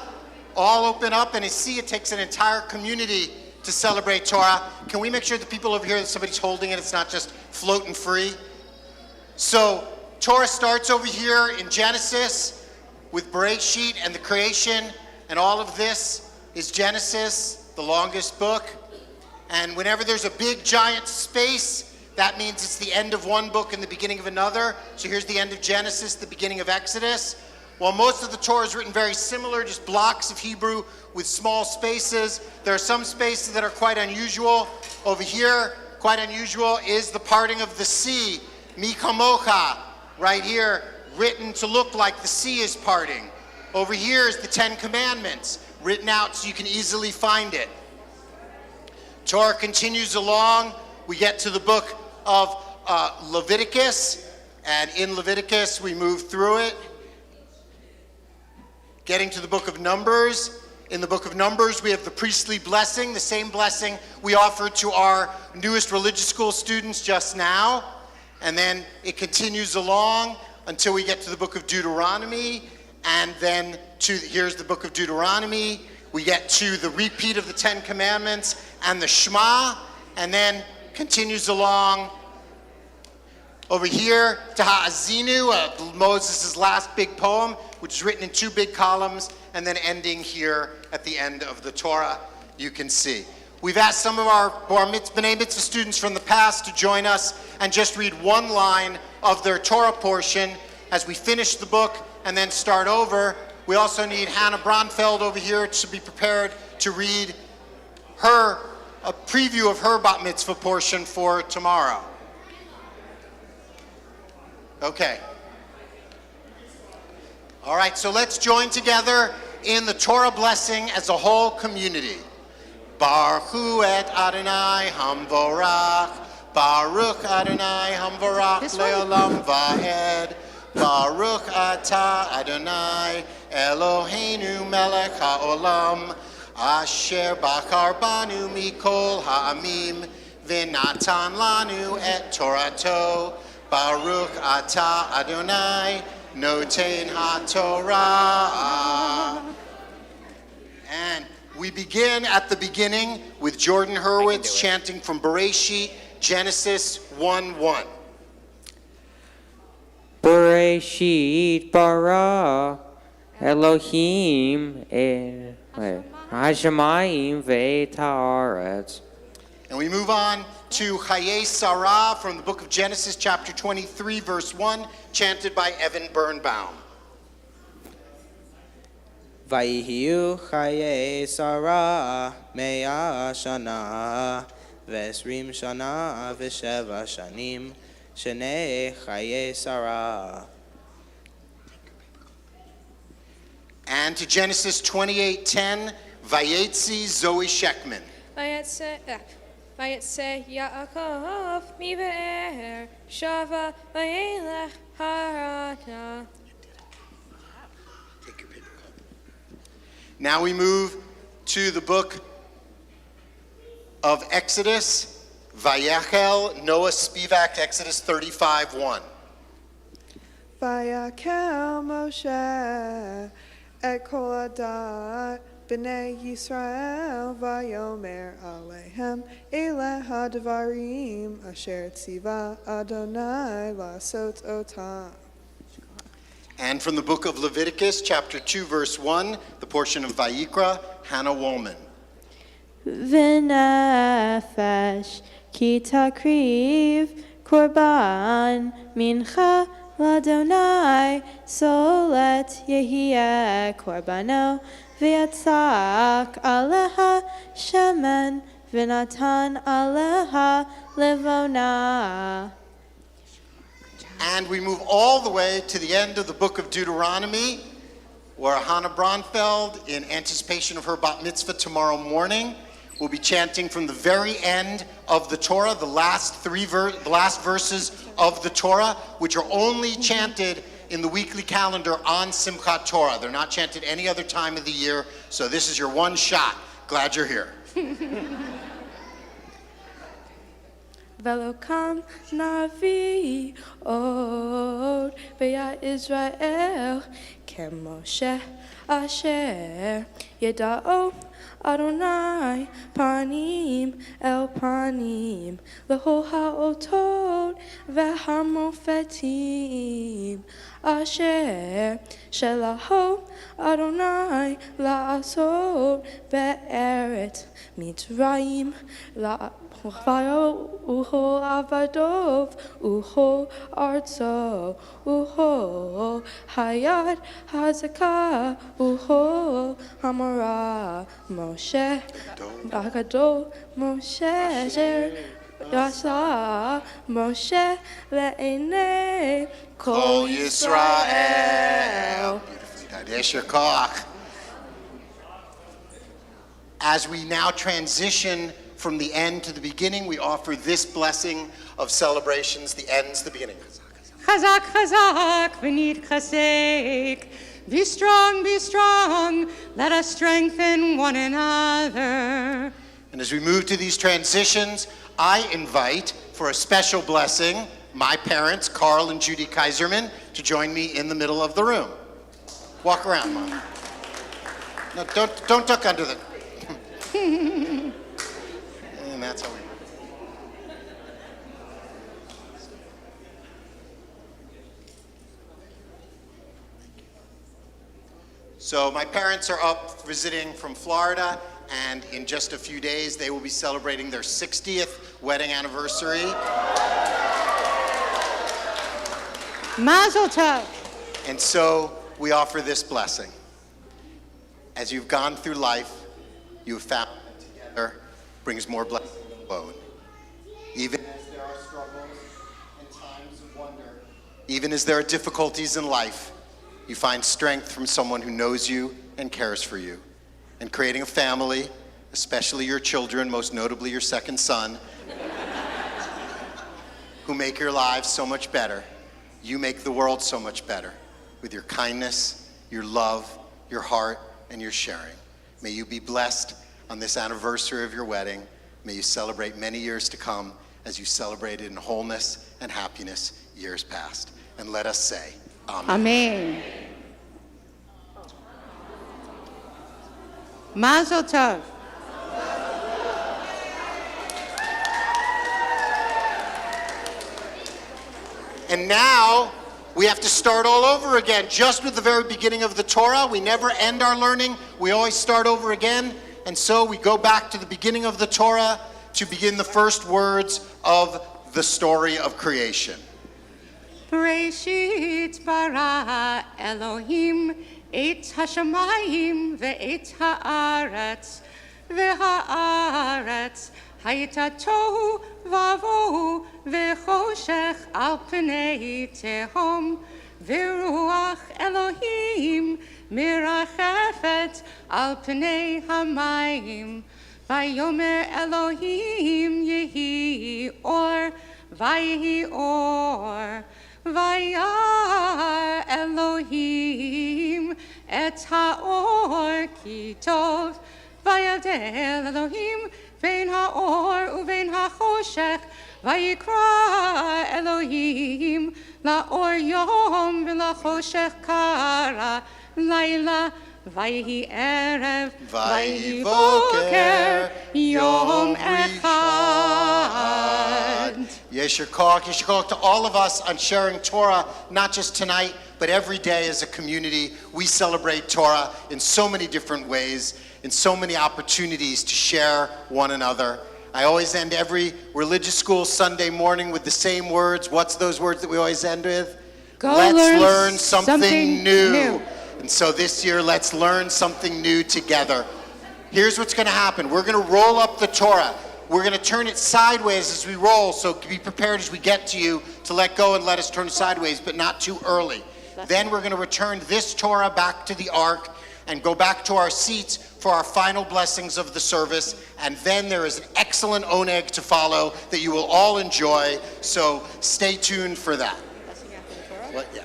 all open up, and you see it takes an entire community to celebrate Torah. Can we make sure the people over here that somebody's holding it, it's not just floating free? So Torah starts over here in Genesis with Bereshit and the creation, and all of this is Genesis, the longest book. And whenever there's a big giant space, that means it's the end of one book and the beginning of another. So here's the end of Genesis, the beginning of Exodus. While most of the Torah is written very similar, just blocks of Hebrew with small spaces, there are some spaces that are quite unusual. Over here, quite unusual, is the parting of the sea, Mi Kamocha, right here, written to look like the sea is parting. Over here is the Ten Commandments, written out so you can easily find it. Torah continues along. We get to the book of Leviticus, and in Leviticus we move through it, getting to the book of Numbers. In the book of Numbers, we have the priestly blessing, the same blessing we offered to our newest religious school students just now. And then it continues along until we get to the book of Deuteronomy. And then here's the book of Deuteronomy. We get to the repeat of the Ten Commandments and the Shema. And then continues along over here to Ha'azinu, Moses' last big poem, which is written in 2 big columns, and then ending here at the end of the Torah, you can see. We've asked some of our B'nai Mitzvah students from the past to join us and just read one line of their Torah portion as we finish the book and then start over. We also need Hannah Bronfeld over here to be prepared to read a preview of her Bat Mitzvah portion for tomorrow. Okay. All right, so let's join together in the Torah blessing as a whole community. Baruch Hu et Adonai Hamvorach, Baruch Adonai Hamvorach Leolam Vahed, Baruch Atah Adonai Eloheinu Melech HaOlam, Asher Bachar Banu Mikol Ha'amim, V'natan Lanu et Torato, Baruch Atah Adonai Noten HaTorah. And we begin at the beginning with Jordan Hurwitz chanting from Bereshit, Genesis 1:1. Bereshit bara Elohim Hashemayim ve'et haaretz. And we move on to Chayei Sarah from the book of Genesis, chapter 23, verse 1, chanted by Evan Birnbaum. Vayihiyu Chayei Sarah Mea Shana Vesrim Shana V'Sheva Shanim Shnei Chayei Sarah. And to Genesis 28:10, Vayetzi Zoe Shekman. Vayetze Yaakov mi be'er shava vayelech harana. Take your paper cup. Now we move to the book of Exodus, Vayachel, Noah Spivak, Exodus 35:1. Vayakel Moshe et kol adat b'nei Yisrael vayomer alehem ele hadvarim asher tziva Adonai lasot otam. And from the book of Leviticus, chapter 2, verse 1, the portion of Vayikra, Hannah Woolman. V'nefesh ki takriv korban mincha l'Adonai solet yehiyeh korbano v'yatzak aleha shemen v'natan aleha levona. And we move all the way to the end of the book of Deuteronomy, where Hannah Bronfeld, in anticipation of her bat mitzvah tomorrow morning, will be chanting from the very end of the Torah, the last verses of the Torah, which are only chanted in the weekly calendar on Simchat Torah. They're not chanted any other time of the year, so this is your one shot. Glad you're here. Velokam navi od veya Israel kemoshe asher yeda'o Adonai panim el panim leho ha'otod ve'hamofetim asher shelaho Adonai la'asod be'eret mitzrayim la Uho avadov, uho arzo, uho hayat hazaka, uho hamara, Moshe agado, Moshe zer yasa, Moshe le'enei kol Yisrael. Beautifully done. Yesher koach. As we now transition from the end to the beginning, we offer this blessing of celebrations. The end's the beginning. Chazak, chazak, v'nid chasek. Be strong, let us strengthen one another. And as we move to these transitions, I invite, for a special blessing, my parents, Carl and Judy Kaiserman, to join me in the middle of the room. Walk around, Mom. No, don't duck under the... And that's how we... So my parents are up visiting from Florida, and in just a few days they will be celebrating their 60th wedding anniversary. Mazel tov. And so we offer this blessing. As you've gone through life, you have found that together brings more blessing than alone. Even as there are struggles and times of wonder, even as there are difficulties in life, you find strength from someone who knows you and cares for you. And creating a family, especially your children, most notably your second son, who make your lives so much better. You make the world so much better with your kindness, your love, your heart, and your sharing. May you be blessed on this anniversary of your wedding. May you celebrate many years to come as you celebrated in wholeness and happiness years past. And let us say, Amen. Amen. Mazel tov. And now we have to start all over again, just with the very beginning of the Torah. We never end our learning. We always start over again. And so we go back to the beginning of the Torah to begin the first words of the story of creation. Bereshit bara Elohim et hashamayim ve'et haaretz ve'haaretz hayta tohu vavohu ve'choshech al pnei tehom ve'ruach Elohim mirachefet al pnei hamayim vayomer Elohim yehi or vayhi or Vayar Elohim et haor ki tov Vayavdel Elohim vein haor uvein hachoshech Vayikra Elohim laor yom v'lachoshech kara laila Vayhi erev Vayhi boker yom echad. Yesher Koach to all of us on sharing Torah, not just tonight, but every day as a community. We celebrate Torah in so many different ways, in so many opportunities to share one another. I always end every religious school Sunday morning with the same words. What's those words that we always end with? Let's learn something new. And so this year, let's learn something new together. Here's what's going to happen. We're going to roll up the Torah. We're going to turn it sideways as we roll, so be prepared as we get to you to let go and let us turn sideways, but not too early. Then we're going to return this Torah back to the ark and go back to our seats for our final blessings of the service. And then there is an excellent oneg to follow that you will all enjoy, so stay tuned for that. What? Yeah.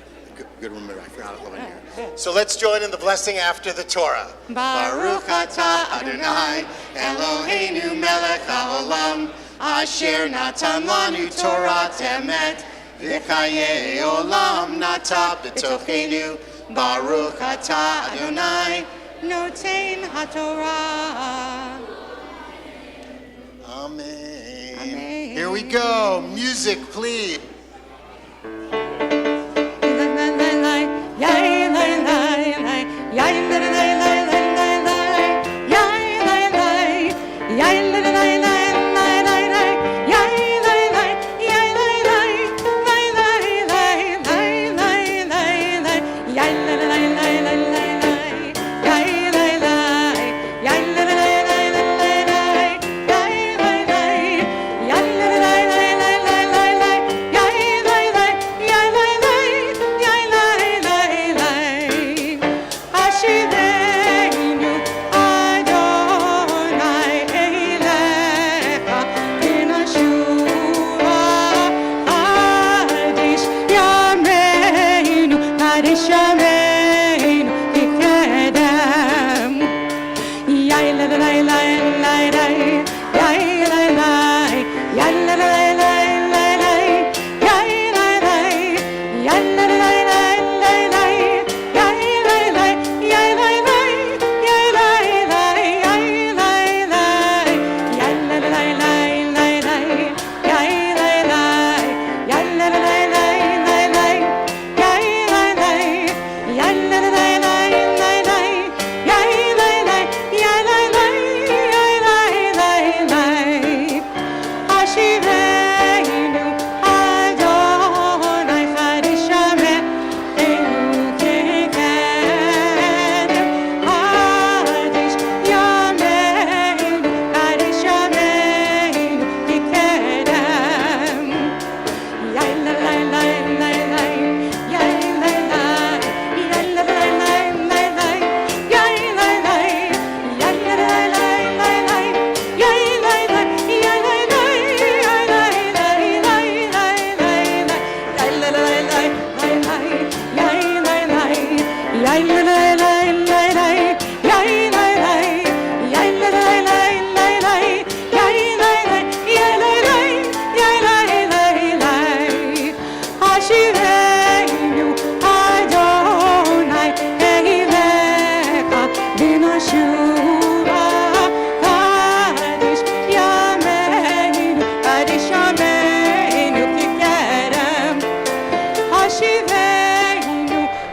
Good remember, I forgot the one here. So let's join in the blessing after the Torah. Baruch atah Adonai Eloheinu melech haolam asher natan lanu Torah emet v'chayei olam nata b'tochenu Baruch atah Adonai noten haTorah. Amen. Amen. Here we go. Music, please. Yeah.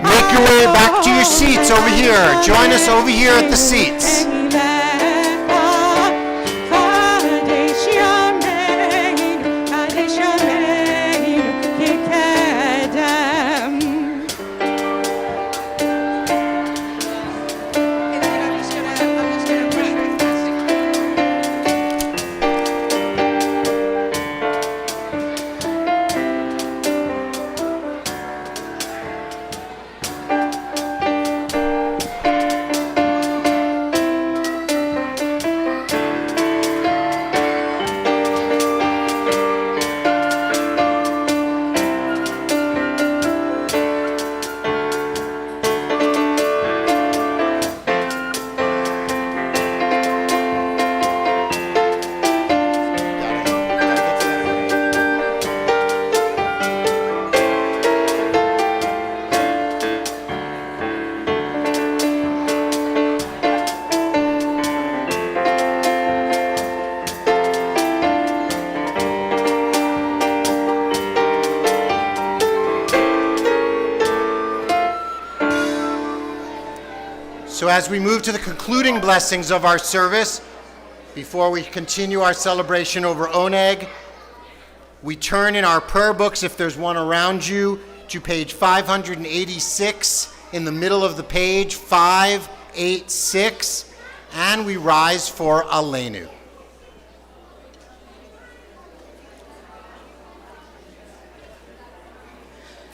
Make your way back to your seats over here. Join us over here at the seats. So as we move to the concluding blessings of our service, before we continue our celebration over Oneg, we turn in our prayer books, if there's one around you, to page 586, in the middle of the page, 586, and we rise for Aleinu.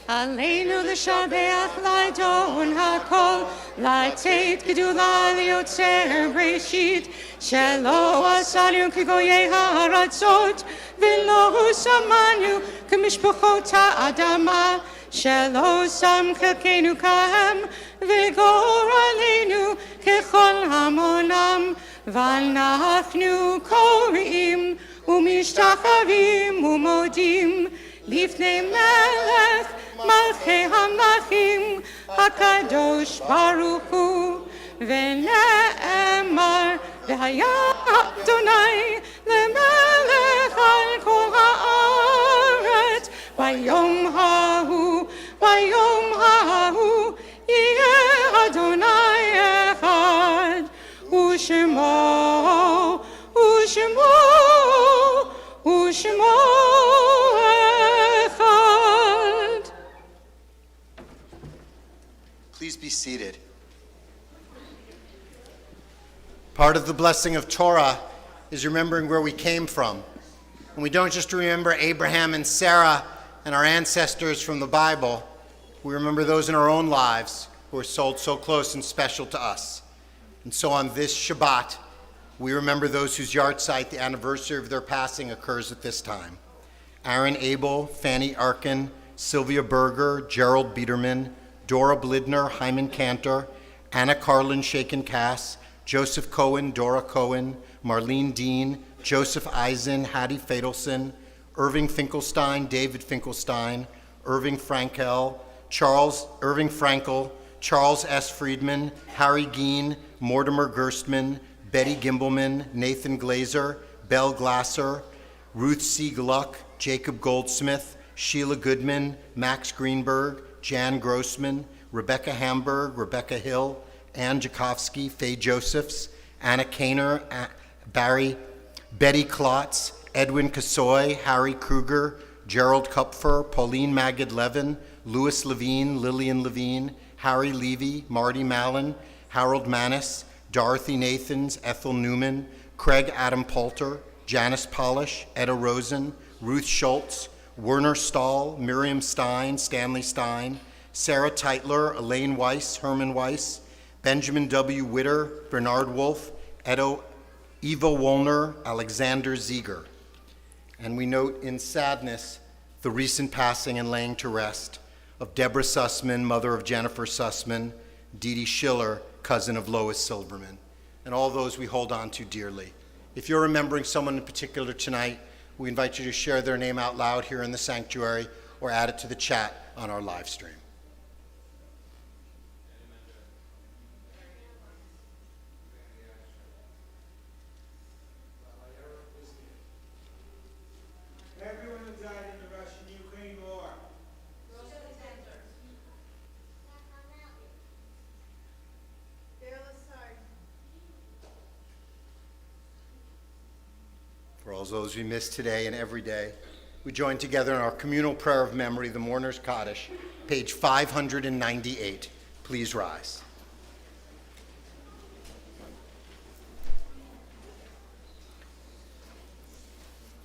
עלינו לשבח לאדון הכל, לתת גדולה ליוצר בראשית, שלא עשנו כגויי הארצות, ולא שמענו כמשפחות האדמה, שלא שם חלקנו כהם, וגורלנו ככל המונם, ואנחנו קוראים ומשתחווים ומודים לפני מלך מלכי המלכים הקדוש ברוך הוא, ונאמר והיה אדוני למלך על כל הארץ ביום ההוא יהיה אדוני אחד ושמו אחד. Please be seated. Part of the blessing of Torah is remembering where we came from. And we don't just remember Abraham and Sarah and our ancestors from the Bible. We remember those in our own lives who are so close and special to us. And so on this Shabbat, we remember those whose yahrzeit, the anniversary of their passing, occurs at this time. Aaron Abel, Fanny Arkin, Sylvia Berger, Gerald Biederman, Dora Blidner, Hyman Cantor, Anna Carlin Shaken-Cass, Joseph Cohen, Dora Cohen, Marlene Dean, Joseph Eisen, Hattie Fadelson, Irving Finkelstein, David Finkelstein, Irving Frankel, Charles S. Friedman, Harry Geen, Mortimer Gerstmann, Betty Gimbelman, Nathan Glazer, Belle Glasser, Ruth C. Gluck, Jacob Goldsmith, Sheila Goodman, Max Greenberg, Jan Grossman, Rebecca Hamburg, Rebecca Hill, Ann Jakowski, Faye Josephs, Anna Kaner, Betty Klotz, Edwin Kasoy, Harry Kruger, Gerald Kupfer, Pauline Magid-Levin, Louis Levine, Lillian Levine, Harry Levy, Marty Mallon, Harold Manis, Dorothy Nathans, Ethel Newman, Craig Adam Poulter, Janice Polish, Etta Rosen, Ruth Schultz, Werner Stahl, Miriam Stein, Stanley Stein, Sarah Teitler, Elaine Weiss, Herman Weiss, Benjamin W. Witter, Bernard Wolf, Eva Wollner, Alexander Zieger. And we note in sadness the recent passing and laying to rest of Deborah Sussman, mother of Jennifer Sussman, Dee Dee Schiller, cousin of Lois Silverman, and all those we hold on to dearly. If you're remembering someone in particular tonight, we invite you to share their name out loud here in the sanctuary or add it to the chat on our live stream. Everyone who died in the Russian-Ukraine war. For all those we miss today and every day, we join together in our communal prayer of memory, the Mourner's Kaddish, page 598. Please rise.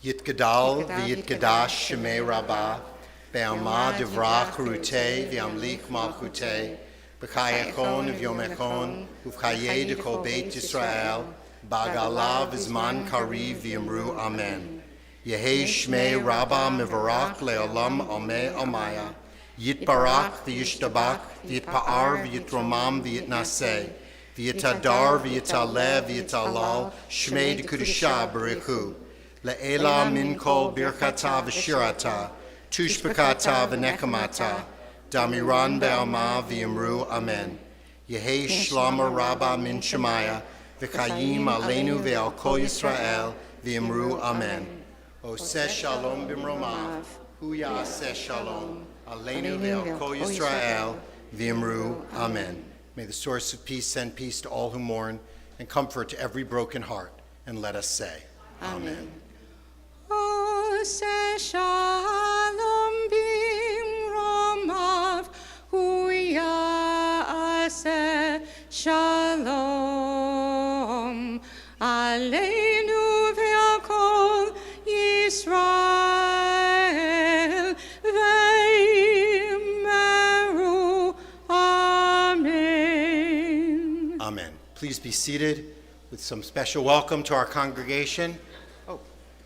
Yitgadal v'yitgadash shemei rabbah, be'alma divrach rutei v'amlik malchutei, b'chayachon v'yomechon, uv'chayei dekol beit Yisrael, ba'galav v'zman kariv v'yamru amen. Yehei shmei rabbah mivarach le'olam ameh amaya, yitbarach v'yishtabach, v'yitpa'ar v'yitromam v'yitnaseh, v'yitadar v'yitaleh v'yitalal, shmei dekudusha b'richu. Le'ela min kol birkata v'shirata, tushbekata v'nekamata, damiran be'alma v'yamru amen. Yehei shlama rabba min shemaya, v'chayim aleinu ve'al kol Yisrael v'yamru amen. Oseh shalom b'mromav, hu ya'aseh shalom, aleinu ve'al kol Yisrael v'yamru amen. May the source of peace send peace to all who mourn and comfort to every broken heart. And let us say, Amen. Oseh shalom b'mromav, hu ya'aseh shalom, aleinu ve'al kol Yisrael v'yimmeru amen. Amen. Please be seated with some special welcome to our congregation.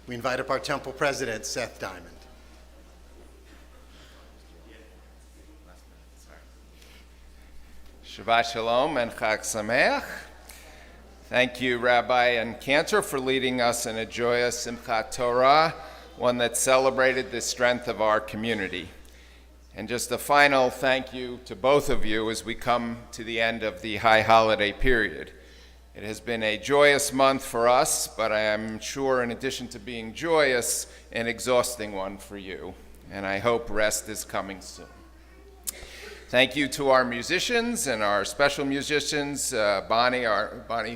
We invite up our temple president, Seth Diamond. Shabbat Shalom and Chag Sameach. Thank you, Rabbi and Cantor, for leading us in a joyous Simchat Torah, one that celebrated the strength of our community. And just a final thank you to both of you as we come to the end of the high holiday period. It has been a joyous month for us, but I am sure, in addition to being joyous, an exhausting one for you. And I hope rest is coming soon. Thank you to our musicians and our special musicians, Bonnie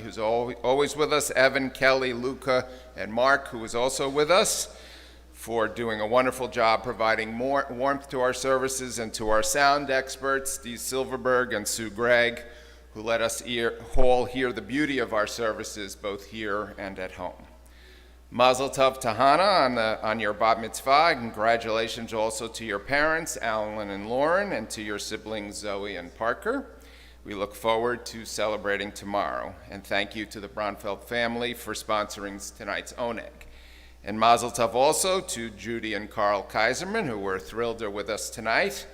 who's always with us, Evan, Kelly, Luca, and Mark, who is also with us, for doing a wonderful job providing more warmth to our services, and to our sound experts, Steve Silverberg and Sue Gregg, who let us all hear the beauty of our services both here and at home. Mazel tov Tahana on your bat mitzvah. Congratulations also to your parents, Alan and Lauren, and to your siblings, Zoe and Parker. We look forward to celebrating tomorrow. And thank you to the Bronfeld family for sponsoring tonight's Oneg. And Mazel tov also to Judy and Carl Kaiserman, who were thrilled they're with us tonight.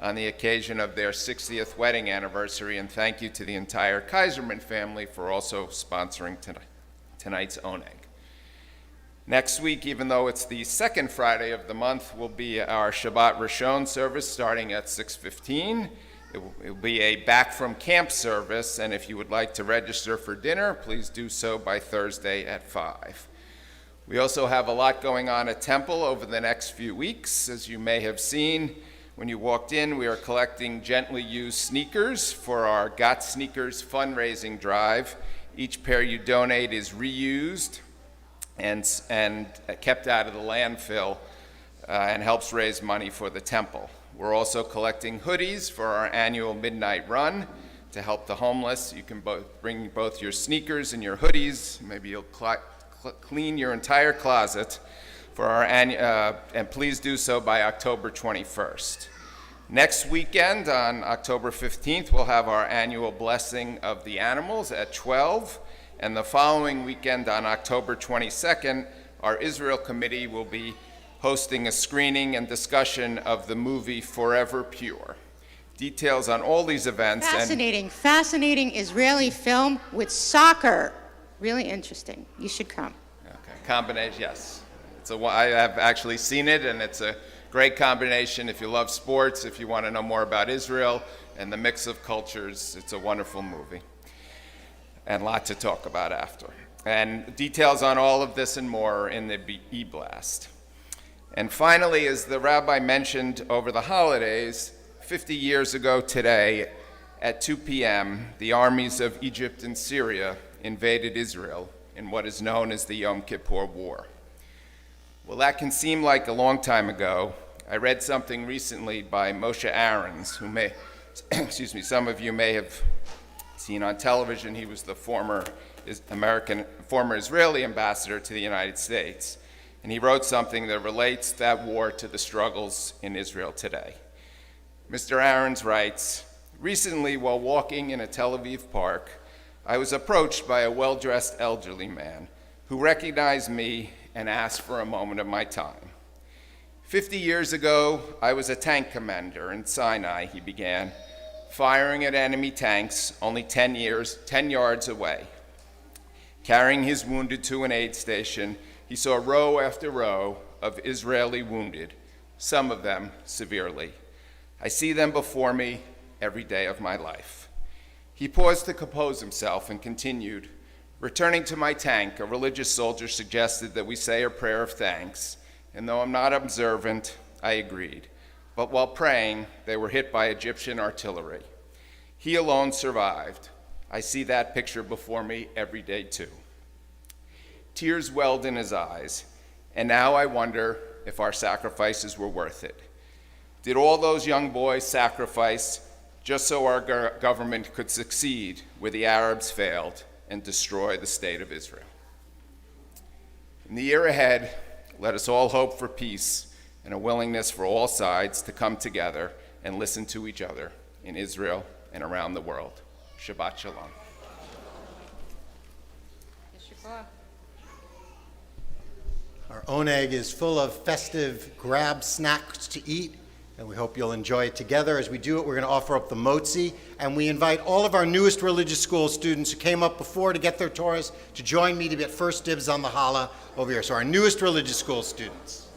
on the occasion of their 60th wedding anniversary, and thank you to the entire Kaiserman family for also sponsoring tonight's Oneg. Next week, even though it's the second Friday of the month, will be our Shabbat Rishon service starting at 6:15. It will be a back from camp service, and if you would like to register for dinner, please do so by Thursday at 5. We also have a lot going on at Temple over the next few weeks. As you may have seen when you walked in, we are collecting gently used sneakers for our Got Sneakers fundraising drive. Each pair you donate is reused and kept out of the landfill and helps raise money for the temple. We're also collecting hoodies for our annual midnight run to help the homeless. You can bring both your sneakers and your hoodies. Maybe you'll clean your entire closet for our and please do so by October 21st. Next weekend, on October 15th, we'll have our annual blessing of the animals at 12. And the following weekend, on October 22nd, our Israel Committee will be hosting a screening and discussion of the movie Forever Pure. Details on all these events. Fascinating Israeli film with soccer. Really interesting. You should come. Okay, combination, yes. I have actually seen it, and it's a great combination. If you love sports, if you want to know more about Israel and the mix of cultures, it's a wonderful movie. And a lot to talk about after. And details on all of this and more are in the e-blast. And finally, as the rabbi mentioned over the holidays, 50 years ago today, at 2 p.m., the armies of Egypt and Syria invaded Israel in what is known as the Yom Kippur War. Well, that can seem like a long time ago. I read something recently by Moshe Aarons, who some of you may have seen on television. He was the former Israeli ambassador to the United States. And he wrote something that relates that war to the struggles in Israel today. Mr. Aarons writes, "Recently, while walking in a Tel Aviv park, I was approached by a well-dressed elderly man who recognized me and asked for a moment of my time. 50 years ago, I was a tank commander in Sinai," he began, "firing at enemy tanks only 10 yards away. Carrying his wounded to an aid station, he saw row after row of Israeli wounded, some of them severely. I see them before me every day of my life." He paused to compose himself and continued, "Returning to my tank, a religious soldier suggested that we say a prayer of thanks, and though I'm not observant, I agreed. But while praying, they were hit by Egyptian artillery. He alone survived. I see that picture before me every day too." Tears welled in his eyes, and now I wonder if our sacrifices were worth it. Did all those young boys sacrifice just so our government could succeed where the Arabs failed and destroy the state of Israel? In the year ahead, let us all hope for peace and a willingness for all sides to come together and listen to each other in Israel and around the world. Shabbat Shalom. Our Oneg is full of festive grab snacks to eat, and we hope you'll enjoy it together. As we do it, we're going to offer up the motzi, and we invite all of our newest religious school students who came up before to get their Torahs to join me to get first dibs on the challah over here. So our newest religious school students.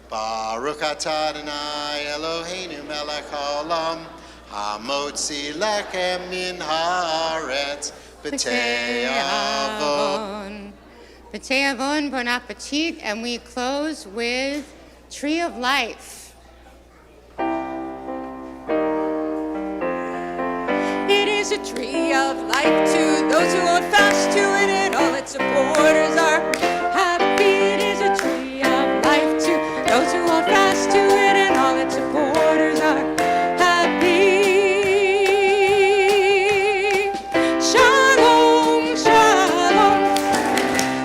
Baruch atah Adonai Eloheinu melech haolam hamotzi lechem min haaretz b'tei avon. B'tei avon, bon appetit, and we close with Tree of Life. It is a tree of life to those who hold fast to it, and all its supporters are happy. It is a tree of life to those who hold fast to it, and all its supporters are happy. Shalom, shalom,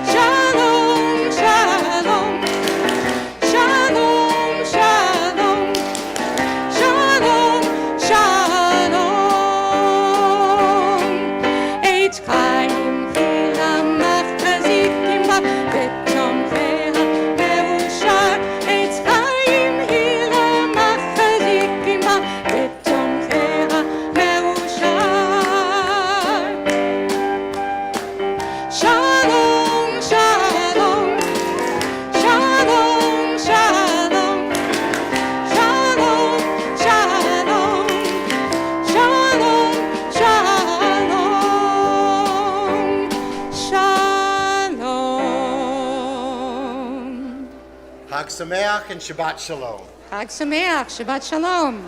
shalom, shalom, shalom, shalom, shalom, shalom. Shalom, shalom. Shalom, shalom. Shalom, shalom. Shalom, shalom. Shalom. Hag Sameach and Shabbat Shalom. Chag Sameach, Shabbat Shalom.